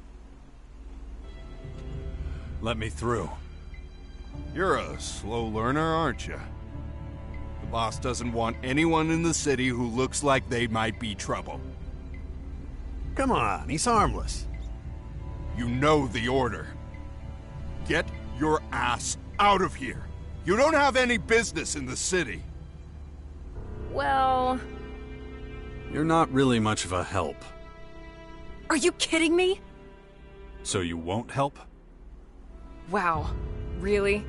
[SPEAKER 1] Let me through.
[SPEAKER 3] You're a slow learner, aren't you? The boss doesn't want anyone in the city who looks like they might be trouble.
[SPEAKER 7] Come on, he's harmless.
[SPEAKER 3] You know the order. Get your ass out of here. You don't have any business in the city.
[SPEAKER 2] Well...
[SPEAKER 1] You're not really much of a help.
[SPEAKER 2] Are you kidding me?
[SPEAKER 1] So you won't help?
[SPEAKER 2] Wow. Really?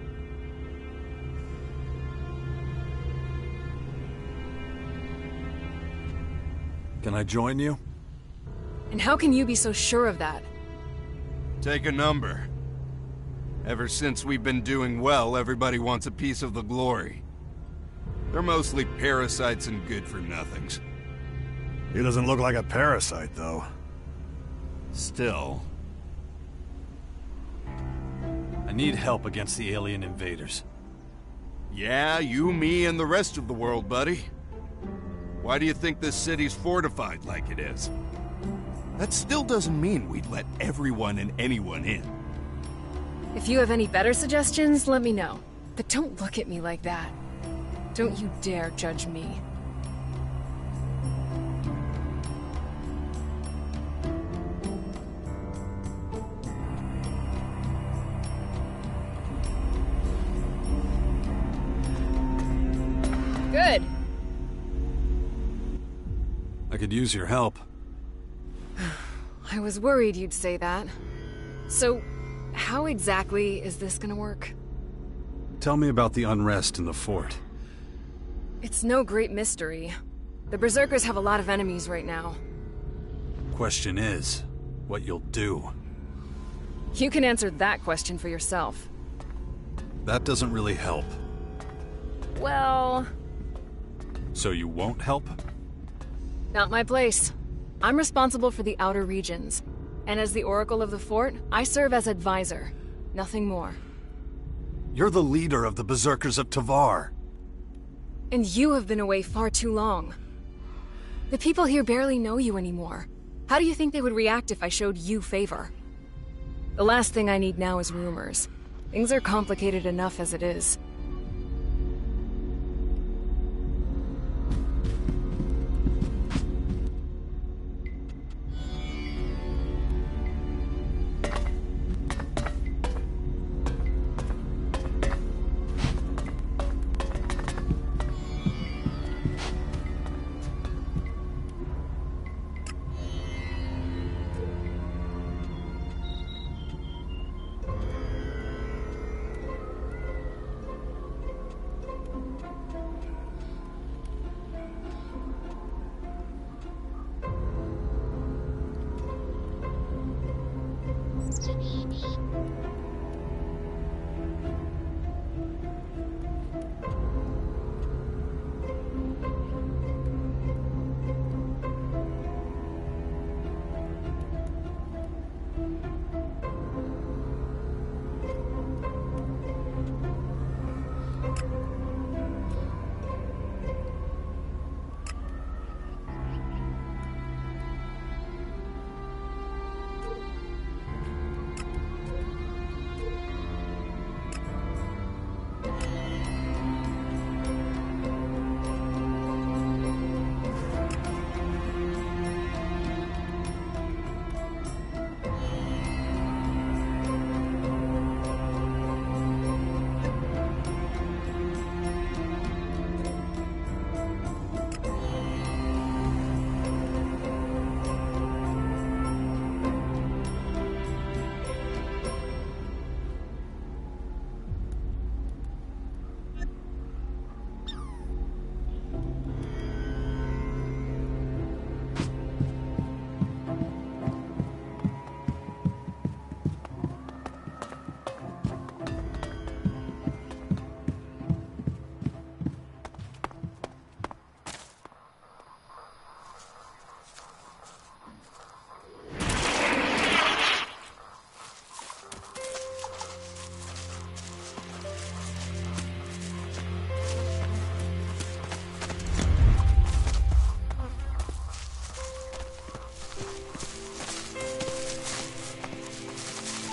[SPEAKER 1] Can I join you?
[SPEAKER 2] And how can you be so sure of that?
[SPEAKER 3] Take a number. Ever since we've been doing well, everybody wants a piece of the glory. They're mostly parasites and good-for-nothings.
[SPEAKER 7] He doesn't look like a parasite, though.
[SPEAKER 3] Still.
[SPEAKER 1] I need help against the alien invaders.
[SPEAKER 3] Yeah, you, me, and the rest of the world, buddy. Why do you think this city's fortified like it is? That still doesn't mean we'd let everyone and anyone in.
[SPEAKER 2] If you have any better suggestions, let me know. But don't look at me like that. Don't you dare judge me. Good.
[SPEAKER 1] I could use your help.
[SPEAKER 2] I was worried you'd say that. So, how exactly is this gonna work?
[SPEAKER 1] Tell me about the unrest in the fort.
[SPEAKER 2] It's no great mystery. The Berserkers have a lot of enemies right now.
[SPEAKER 1] Question is, what you'll do.
[SPEAKER 2] You can answer that question for yourself.
[SPEAKER 1] That doesn't really help.
[SPEAKER 2] Well...
[SPEAKER 1] So you won't help?
[SPEAKER 2] Not my place. I'm responsible for the outer regions. And as the Oracle of the Fort, I serve as advisor. Nothing more.
[SPEAKER 1] You're the leader of the Berserkers of Tavar.
[SPEAKER 2] And you have been away far too long. The people here barely know you anymore. How do you think they would react if I showed you favor? The last thing I need now is rumors. Things are complicated enough as it is.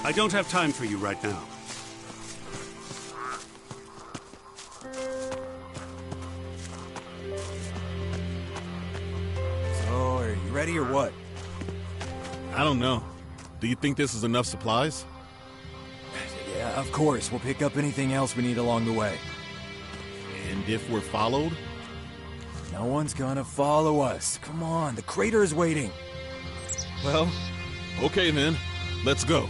[SPEAKER 7] I don't have time for you right now.
[SPEAKER 8] So, are you ready or what?
[SPEAKER 9] I don't know. Do you think this is enough supplies?
[SPEAKER 8] Yeah, of course. We'll pick up anything else we need along the way.
[SPEAKER 9] And if we're followed?
[SPEAKER 8] No one's gonna follow us. Come on, the crater is waiting.
[SPEAKER 9] Well, okay then. Let's go.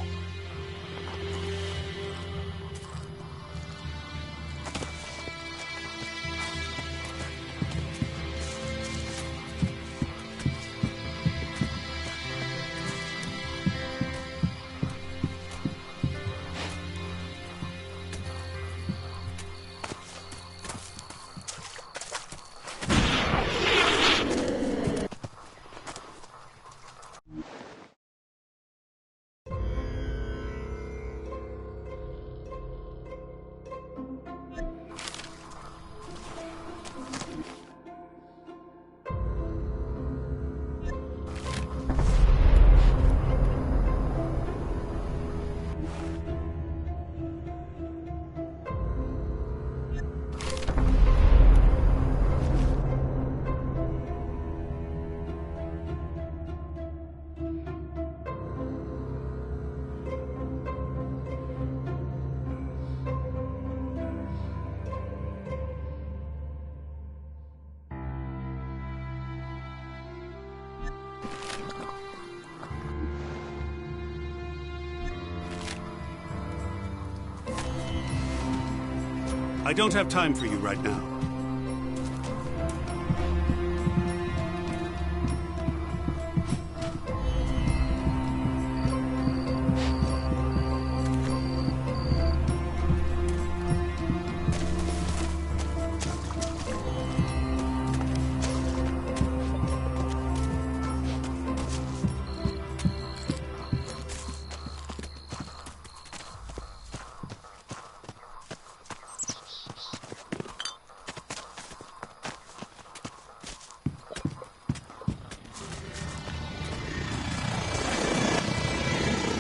[SPEAKER 7] I don't have time for you right now.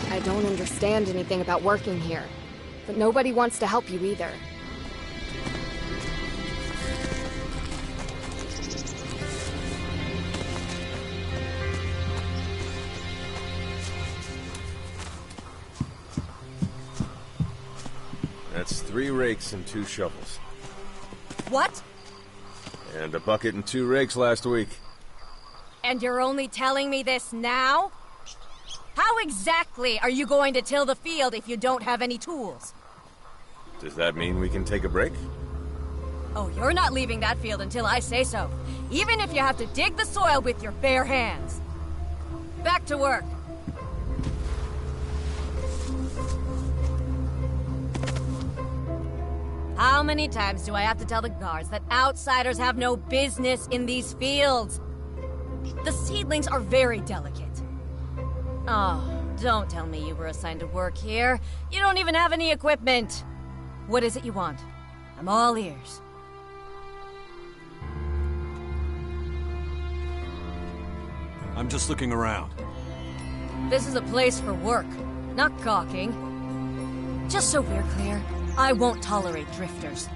[SPEAKER 2] I don't understand anything about working here, but nobody wants to help you either.
[SPEAKER 10] That's 3 rakes and 2 shovels.
[SPEAKER 11] What?
[SPEAKER 10] And a bucket and 2 rakes last week.
[SPEAKER 11] And you're only telling me this now? How exactly are you going to till the field if you don't have any tools?
[SPEAKER 10] Does that mean we can take a break?
[SPEAKER 11] Oh, you're not leaving that field until I say so. Even if you have to dig the soil with your bare hands. Back to work. How many times do I have to tell the guards that outsiders have no business in these fields? The seedlings are very delicate. Oh, don't tell me you were assigned to work here. You don't even have any equipment. What is it you want? I'm all ears.
[SPEAKER 1] I'm just looking around.
[SPEAKER 11] This is a place for work, not gawking. Just so we're clear, I won't tolerate drifters.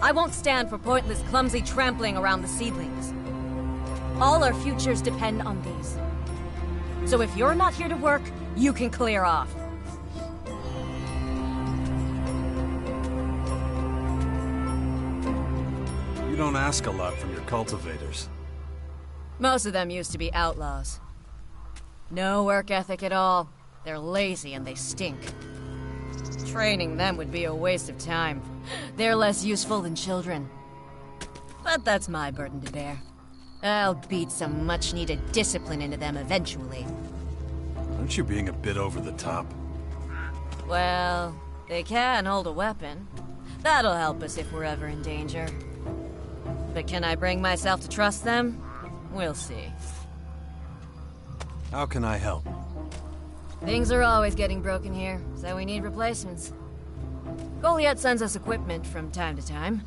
[SPEAKER 11] I won't stand for pointless, clumsy trampling around the seedlings. All our futures depend on these. So if you're not here to work, you can clear off.
[SPEAKER 1] You don't ask a lot from your cultivators.
[SPEAKER 11] Most of them used to be outlaws. No work ethic at all. They're lazy and they stink. Training them would be a waste of time. They're less useful than children. But that's my burden to bear. I'll beat some much-needed discipline into them eventually.
[SPEAKER 1] Aren't you being a bit over the top?
[SPEAKER 11] Well, they can hold a weapon. That'll help us if we're ever in danger. But can I bring myself to trust them? We'll see.
[SPEAKER 1] How can I help?
[SPEAKER 11] Things are always getting broken here, so we need replacements. Goliath sends us equipment from time to time.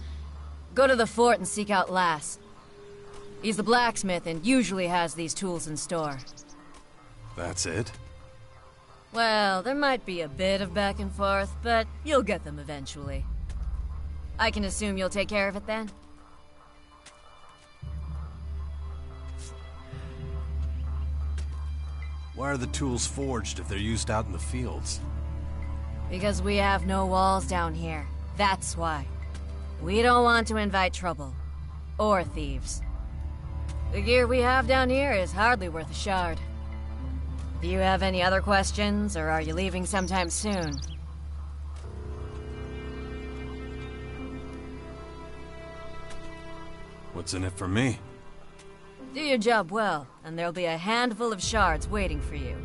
[SPEAKER 11] Go to the fort and seek out Lass. He's the blacksmith and usually has these tools in store.
[SPEAKER 1] That's it?
[SPEAKER 11] Well, there might be a bit of back and forth, but you'll get them eventually. I can assume you'll take care of it then?
[SPEAKER 1] Why are the tools forged if they're used out in the fields?
[SPEAKER 11] Because we have no walls down here. That's why. We don't want to invite trouble. Or thieves. The gear we have down here is hardly worth a shard. Do you have any other questions, or are you leaving sometime soon?
[SPEAKER 1] What's in it for me?
[SPEAKER 11] Do your job well, and there'll be a handful of shards waiting for you.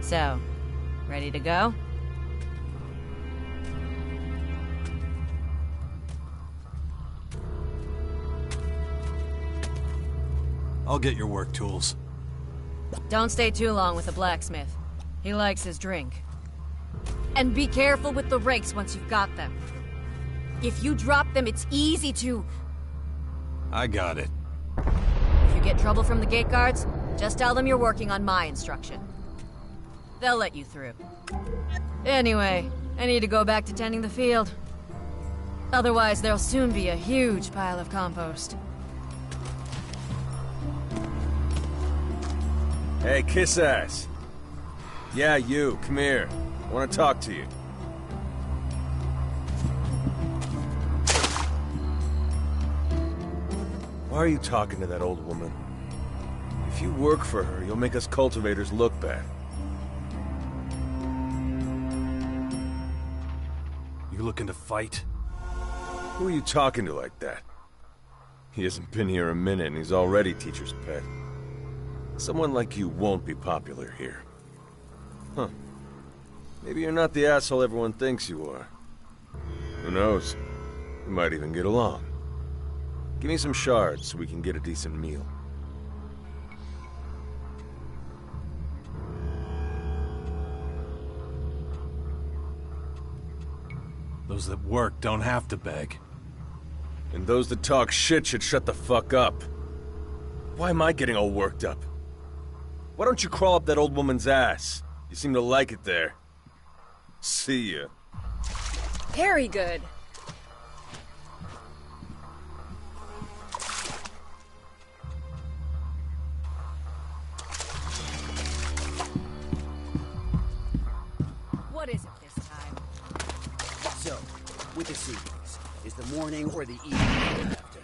[SPEAKER 11] So, ready to go?
[SPEAKER 1] I'll get your work tools.
[SPEAKER 11] Don't stay too long with the blacksmith. He likes his drink. And be careful with the rakes once you've got them. If you drop them, it's easy to...
[SPEAKER 1] I got it.
[SPEAKER 11] If you get trouble from the gate guards, just tell them you're working on my instruction. They'll let you through. Anyway, I need to go back to tending the field. Otherwise, there'll soon be a huge pile of compost.
[SPEAKER 10] Hey, kiss ass. Yeah, you, come here. I want to talk to you. Why are you talking to that old woman? If you work for her, you'll make us cultivators look bad.
[SPEAKER 1] You looking to fight?
[SPEAKER 10] Who are you talking to like that? He hasn't been here a minute and he's already teacher's pet. Someone like you won't be popular here. Huh. Maybe you're not the asshole everyone thinks you are. Who knows? We might even get along. Give me some shards so we can get a decent meal.
[SPEAKER 9] Those that work don't have to beg.
[SPEAKER 10] And those that talk shit should shut the fuck up. Why am I getting all worked up? Why don't you crawl up that old woman's ass? You seem to like it there. See ya.
[SPEAKER 2] Very good.
[SPEAKER 11] What is it this time?
[SPEAKER 12] So, with the sequence, is the morning or the evening after?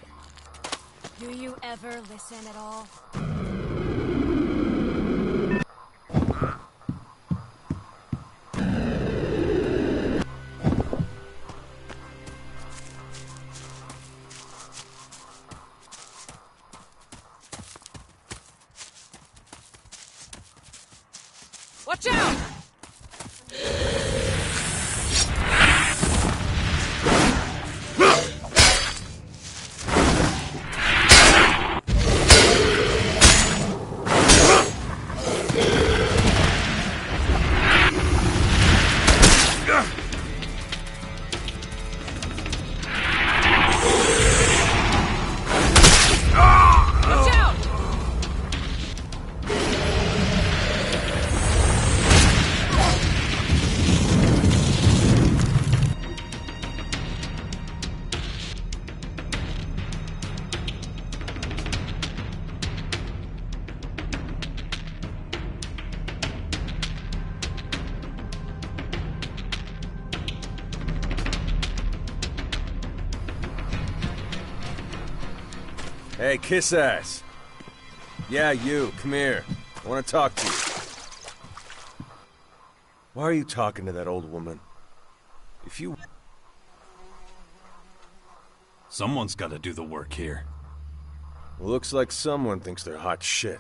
[SPEAKER 11] Do you ever listen at all?
[SPEAKER 2] Watch out!
[SPEAKER 10] Hey, kiss ass. Yeah, you, come here. I want to talk to you. Why are you talking to that old woman? If you...
[SPEAKER 1] Someone's got to do the work here.
[SPEAKER 10] Looks like someone thinks they're hot shit.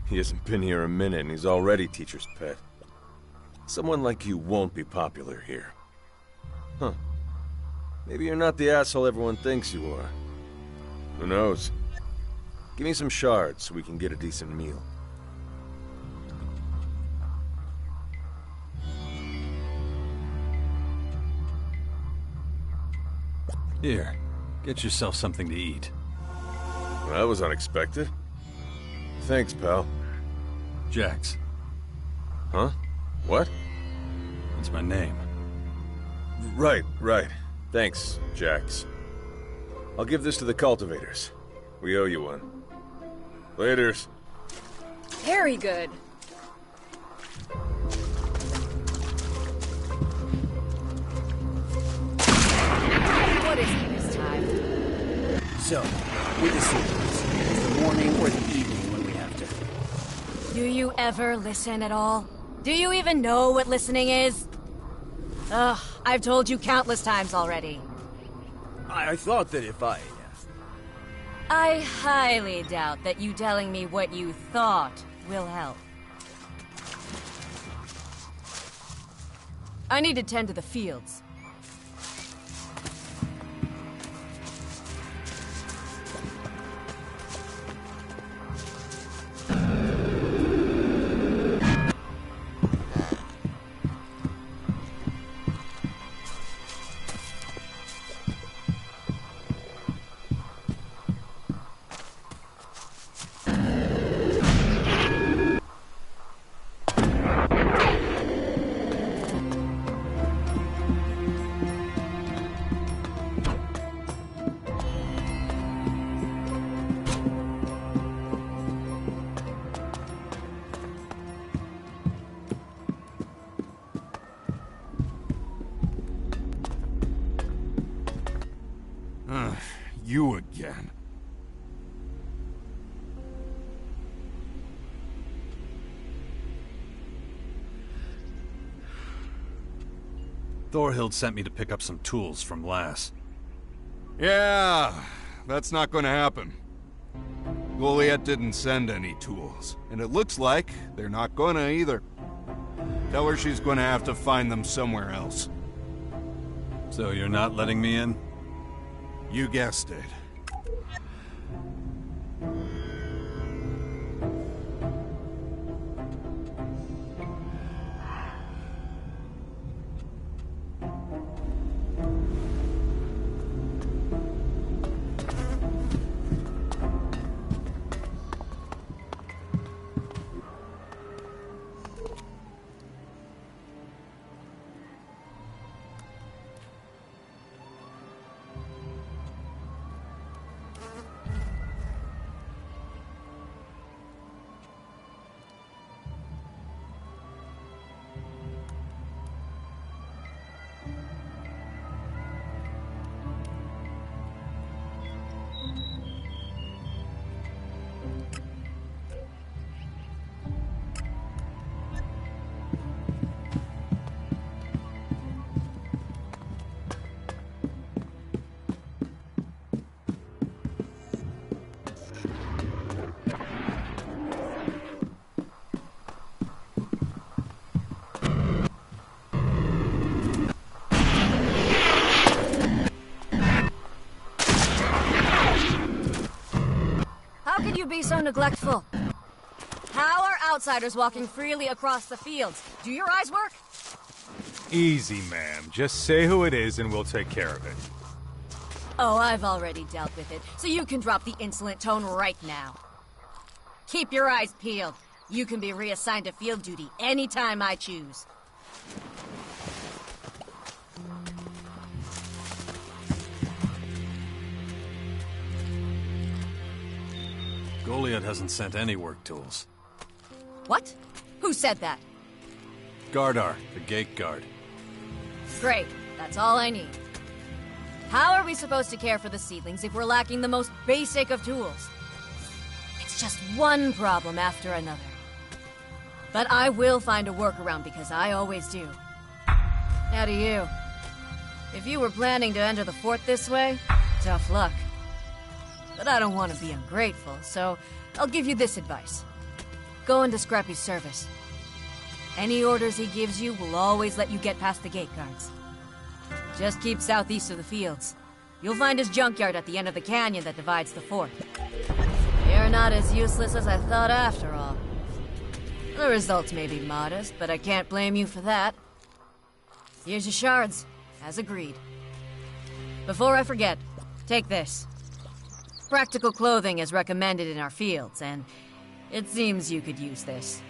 [SPEAKER 10] He hasn't been here a minute and he's already teacher's pet. Someone like you won't be popular here. Huh. Maybe you're not the asshole everyone thinks you are. Who knows? Give me some shards so we can get a decent meal.
[SPEAKER 1] Here, get yourself something to eat.
[SPEAKER 10] Well, that was unexpected. Thanks, pal.
[SPEAKER 1] Jax.
[SPEAKER 10] Huh? What?
[SPEAKER 1] That's my name.
[SPEAKER 10] Right. Thanks, Jax. I'll give this to the cultivators. We owe you one. Laters.
[SPEAKER 2] Very good.
[SPEAKER 11] What is it this time?
[SPEAKER 12] So, with the sequence, is the morning or the evening when we have to?
[SPEAKER 11] Do you ever listen at all? Do you even know what listening is? Ugh, I've told you countless times already.
[SPEAKER 12] I thought that if I
[SPEAKER 11] highly doubt that you telling me what you thought will help. I need to tend to the fields.
[SPEAKER 3] You again.
[SPEAKER 1] Thorhild sent me to pick up some tools from Lass.
[SPEAKER 3] Yeah, that's not gonna happen. Goliath didn't send any tools, and it looks like they're not gonna either. Tell her she's gonna have to find them somewhere else.
[SPEAKER 1] So you're not letting me in?
[SPEAKER 3] You guessed it.
[SPEAKER 11] Be so neglectful. How are outsiders walking freely across the fields? Do your eyes work?
[SPEAKER 13] Easy, ma'am. Just say who it is and we'll take care of it.
[SPEAKER 11] Oh, I've already dealt with it, so you can drop the insolent tone right now. Keep your eyes peeled. You can be reassigned to field duty anytime I choose.
[SPEAKER 1] Goliath hasn't sent any work tools.
[SPEAKER 11] What? Who said that?
[SPEAKER 1] Gardar, the gate guard.
[SPEAKER 11] Great. That's all I need. How are we supposed to care for the seedlings if we're lacking the most basic of tools? It's just one problem after another. But I will find a workaround because I always do. Now to you. If you were planning to enter the fort this way, tough luck. But I don't want to be ungrateful, so I'll give you this advice. Go into Scrappy's service. Any orders he gives you will always let you get past the gate guards. Just keep southeast of the fields. You'll find his junkyard at the end of the canyon that divides the fort. You're not as useless as I thought after all. The results may be modest, but I can't blame you for that. Here's your shards, as agreed. Before I forget, take this. Practical clothing is recommended in our fields, and it seems you could use this.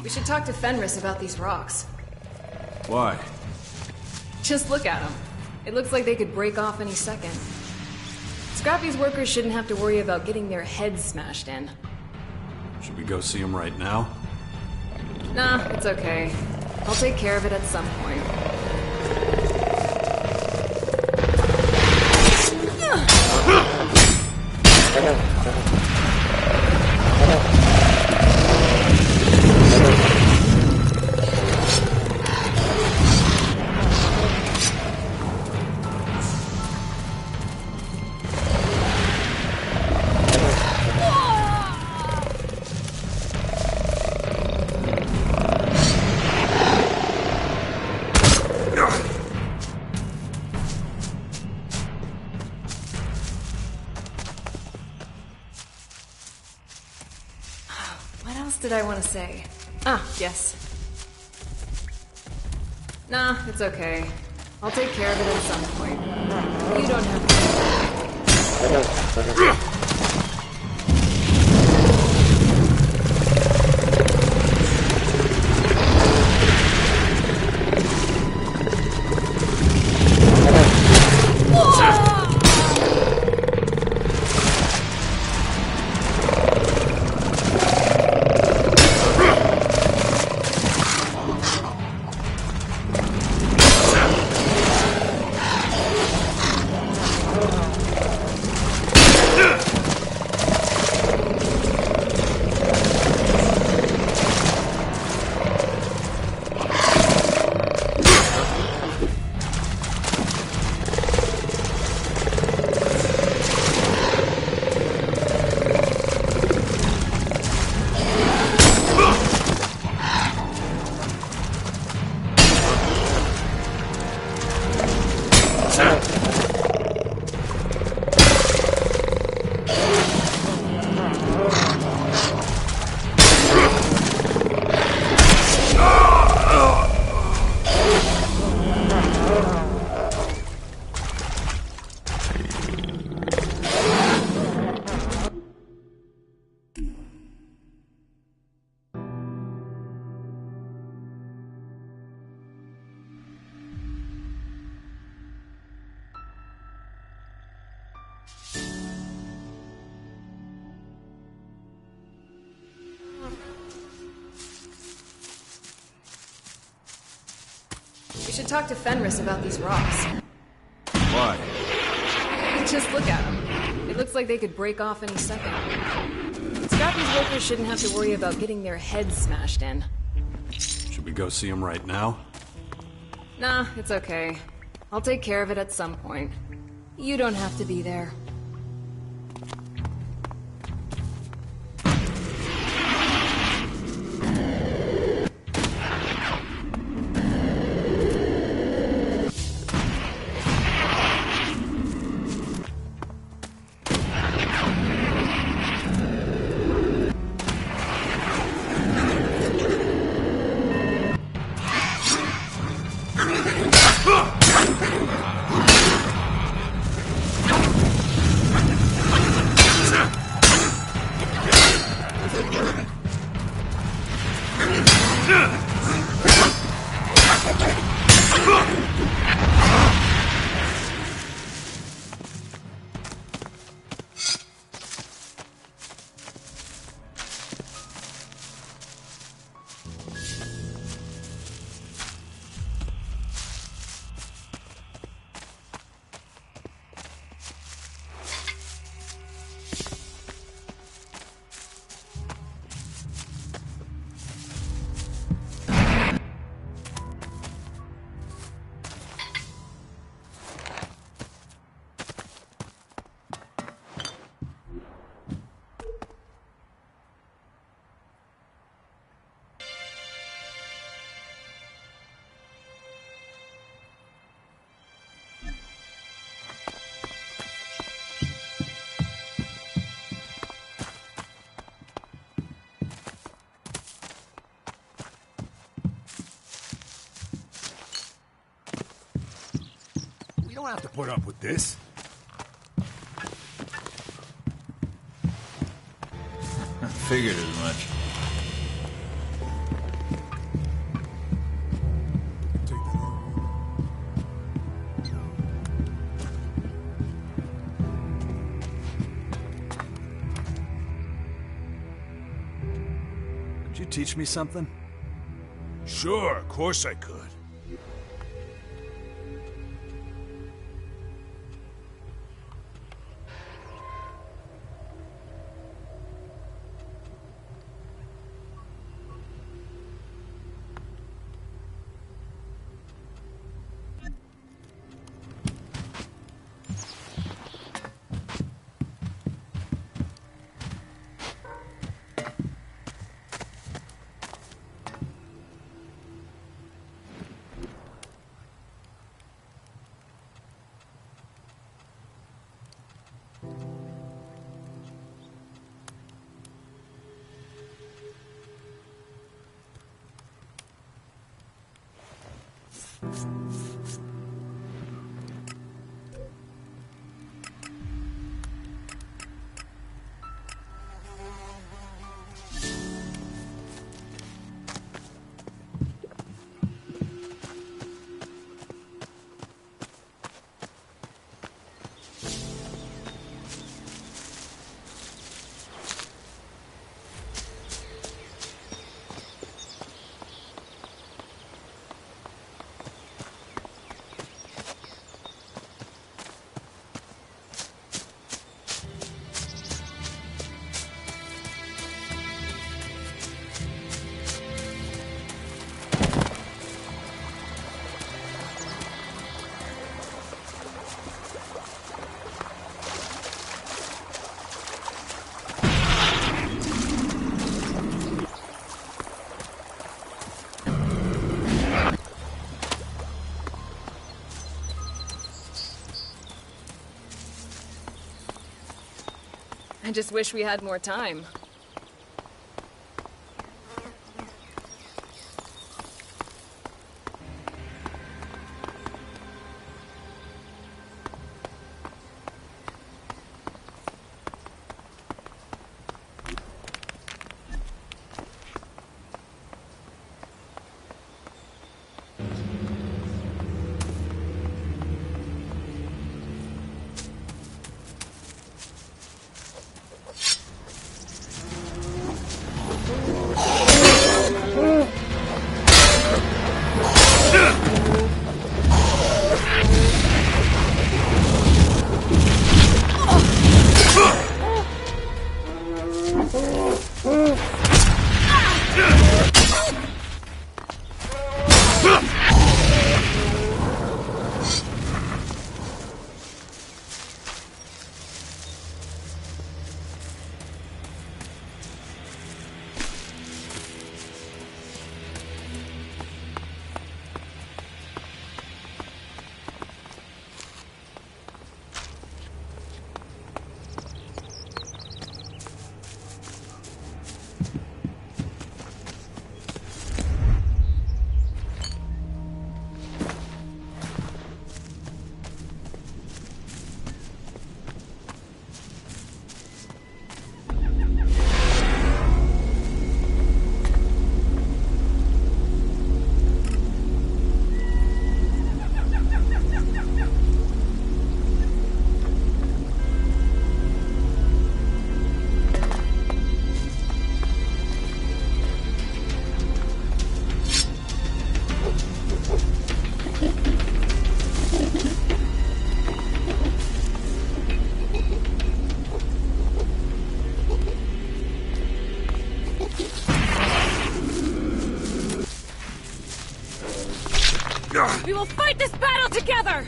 [SPEAKER 2] We should talk to Fenris about these rocks.
[SPEAKER 1] Why?
[SPEAKER 2] Just look at them. It looks like they could break off any second. Scrappy's workers shouldn't have to worry about getting their heads smashed in.
[SPEAKER 1] Should we go see him right now?
[SPEAKER 2] Nah, it's okay. I'll take care of it at some point. What else did I want to say? Ah, yes. Nah, it's okay. I'll take care of it at some point. You don't have to.
[SPEAKER 4] Ugh!
[SPEAKER 2] We should talk to Fenris about these rocks.
[SPEAKER 3] Why?
[SPEAKER 2] Just look at them. It looks like they could break off any second. Scrappy's workers shouldn't have to worry about getting their heads smashed in.
[SPEAKER 1] Should we go see him right now?
[SPEAKER 2] Nah, it's okay. I'll take care of it at some point. You don't have to be there.
[SPEAKER 8] We don't have to put up with this.
[SPEAKER 14] I figured as much.
[SPEAKER 8] Could you teach me something?
[SPEAKER 3] Sure, of course I could.
[SPEAKER 2] I just wish we had more time.
[SPEAKER 11] We will fight this battle together!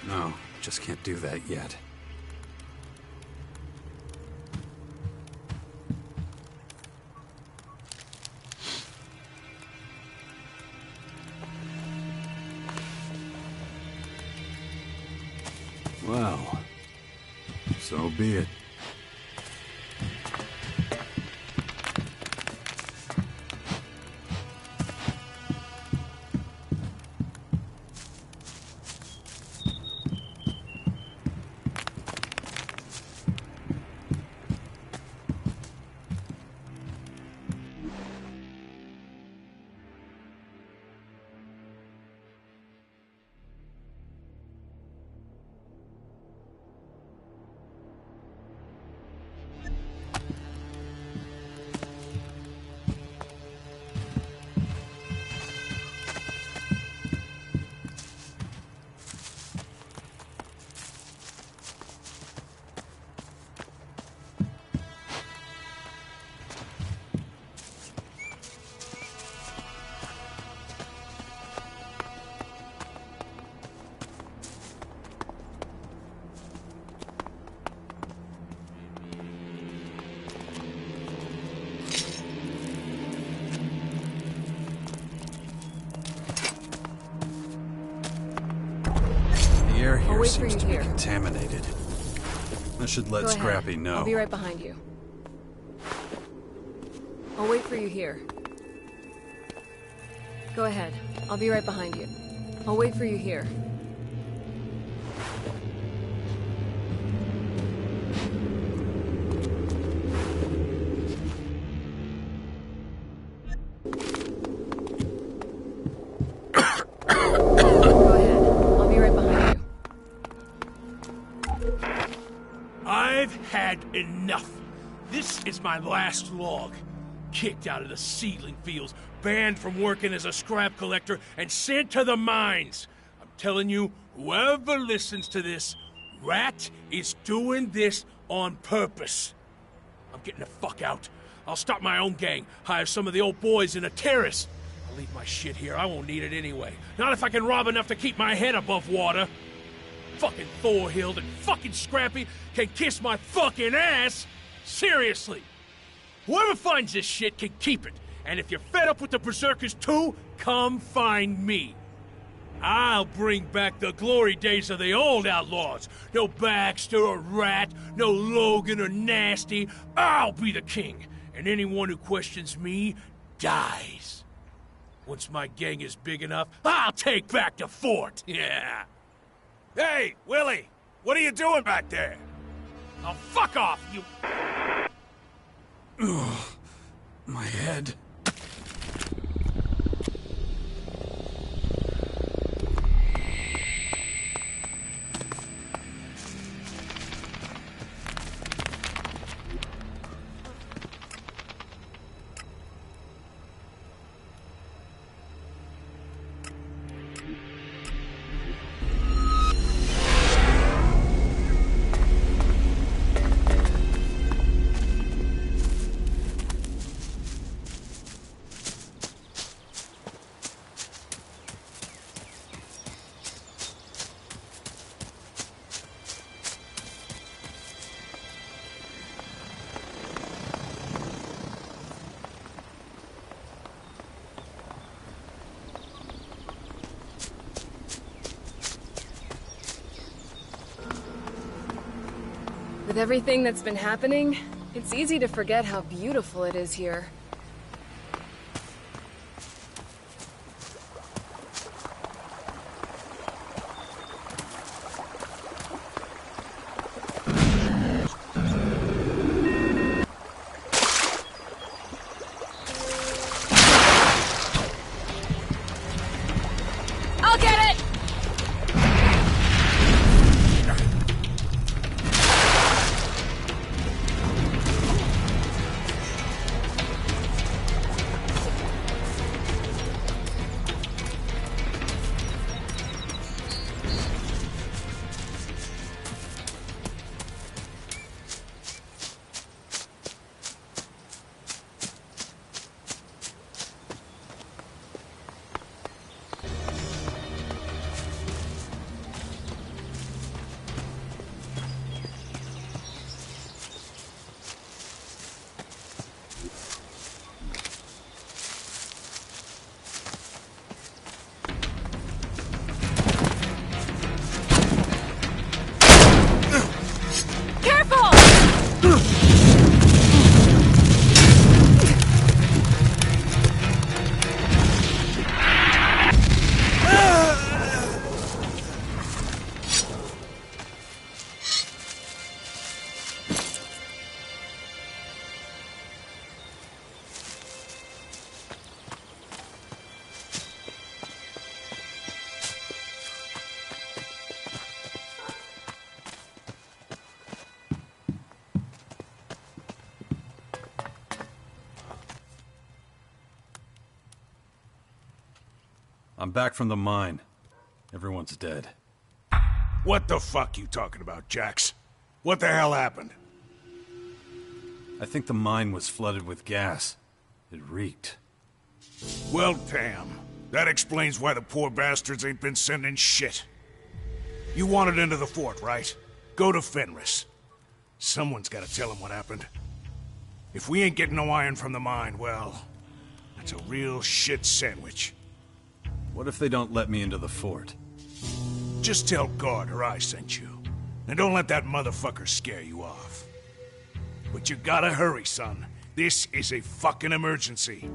[SPEAKER 1] No, just can't do that yet. Well, so be it. air
[SPEAKER 2] I'll
[SPEAKER 1] here
[SPEAKER 2] wait for
[SPEAKER 1] seems
[SPEAKER 2] you
[SPEAKER 1] to be
[SPEAKER 2] here.
[SPEAKER 1] contaminated. I should let
[SPEAKER 2] Go ahead.
[SPEAKER 1] Scrappy know.
[SPEAKER 2] I'll be right behind you. I'll wait for you here. Go ahead. I'll be right behind you. I'll wait for you here. Go ahead. I'll be right behind you.
[SPEAKER 6] I've had enough. This is my last log. Kicked out of the seedling fields, banned from working as a scrap collector, and sent to the mines. I'm telling you, whoever listens to this, Rat is doing this on purpose. I'm getting the fuck out. I'll start my own gang, hire some of the old boys in a terrace. I'll leave my shit here. I won't need it anyway. Not if I can rob enough to keep my head above water. Fucking Thorhild and fucking Scrappy can kiss my fucking ass. Seriously. Whoever finds this shit can keep it. And if you're fed up with the Berserkers too, come find me. I'll bring back the glory days of the old outlaws. No Baxter or Rat, no Logan or Nasty. I'll be the king. And anyone who questions me dies. Once my gang is big enough, I'll take back the fort. Yeah.
[SPEAKER 3] Hey, Willie! What are you doing back there?
[SPEAKER 6] Oh, fuck off, you...
[SPEAKER 1] Ugh, my head.
[SPEAKER 2] With everything that's been happening, it's easy to forget how beautiful it is here.
[SPEAKER 11] I'll get it!
[SPEAKER 1] I'm back from the mine. Everyone's dead.
[SPEAKER 3] What the fuck you talking about, Jax? What the hell happened?
[SPEAKER 1] I think the mine was flooded with gas. It reeked.
[SPEAKER 3] Well, damn. That explains why the poor bastards ain't been sending shit. You wanted into the fort, right? Go to Fenris. Someone's gotta tell him what happened. If we ain't getting no iron from the mine, well, that's a real shit sandwich.
[SPEAKER 1] What if they don't let me into the fort?
[SPEAKER 4] Just tell Gardner I sent you. And don't let that motherfucker scare you off. But you gotta hurry, son. This is a fucking emergency.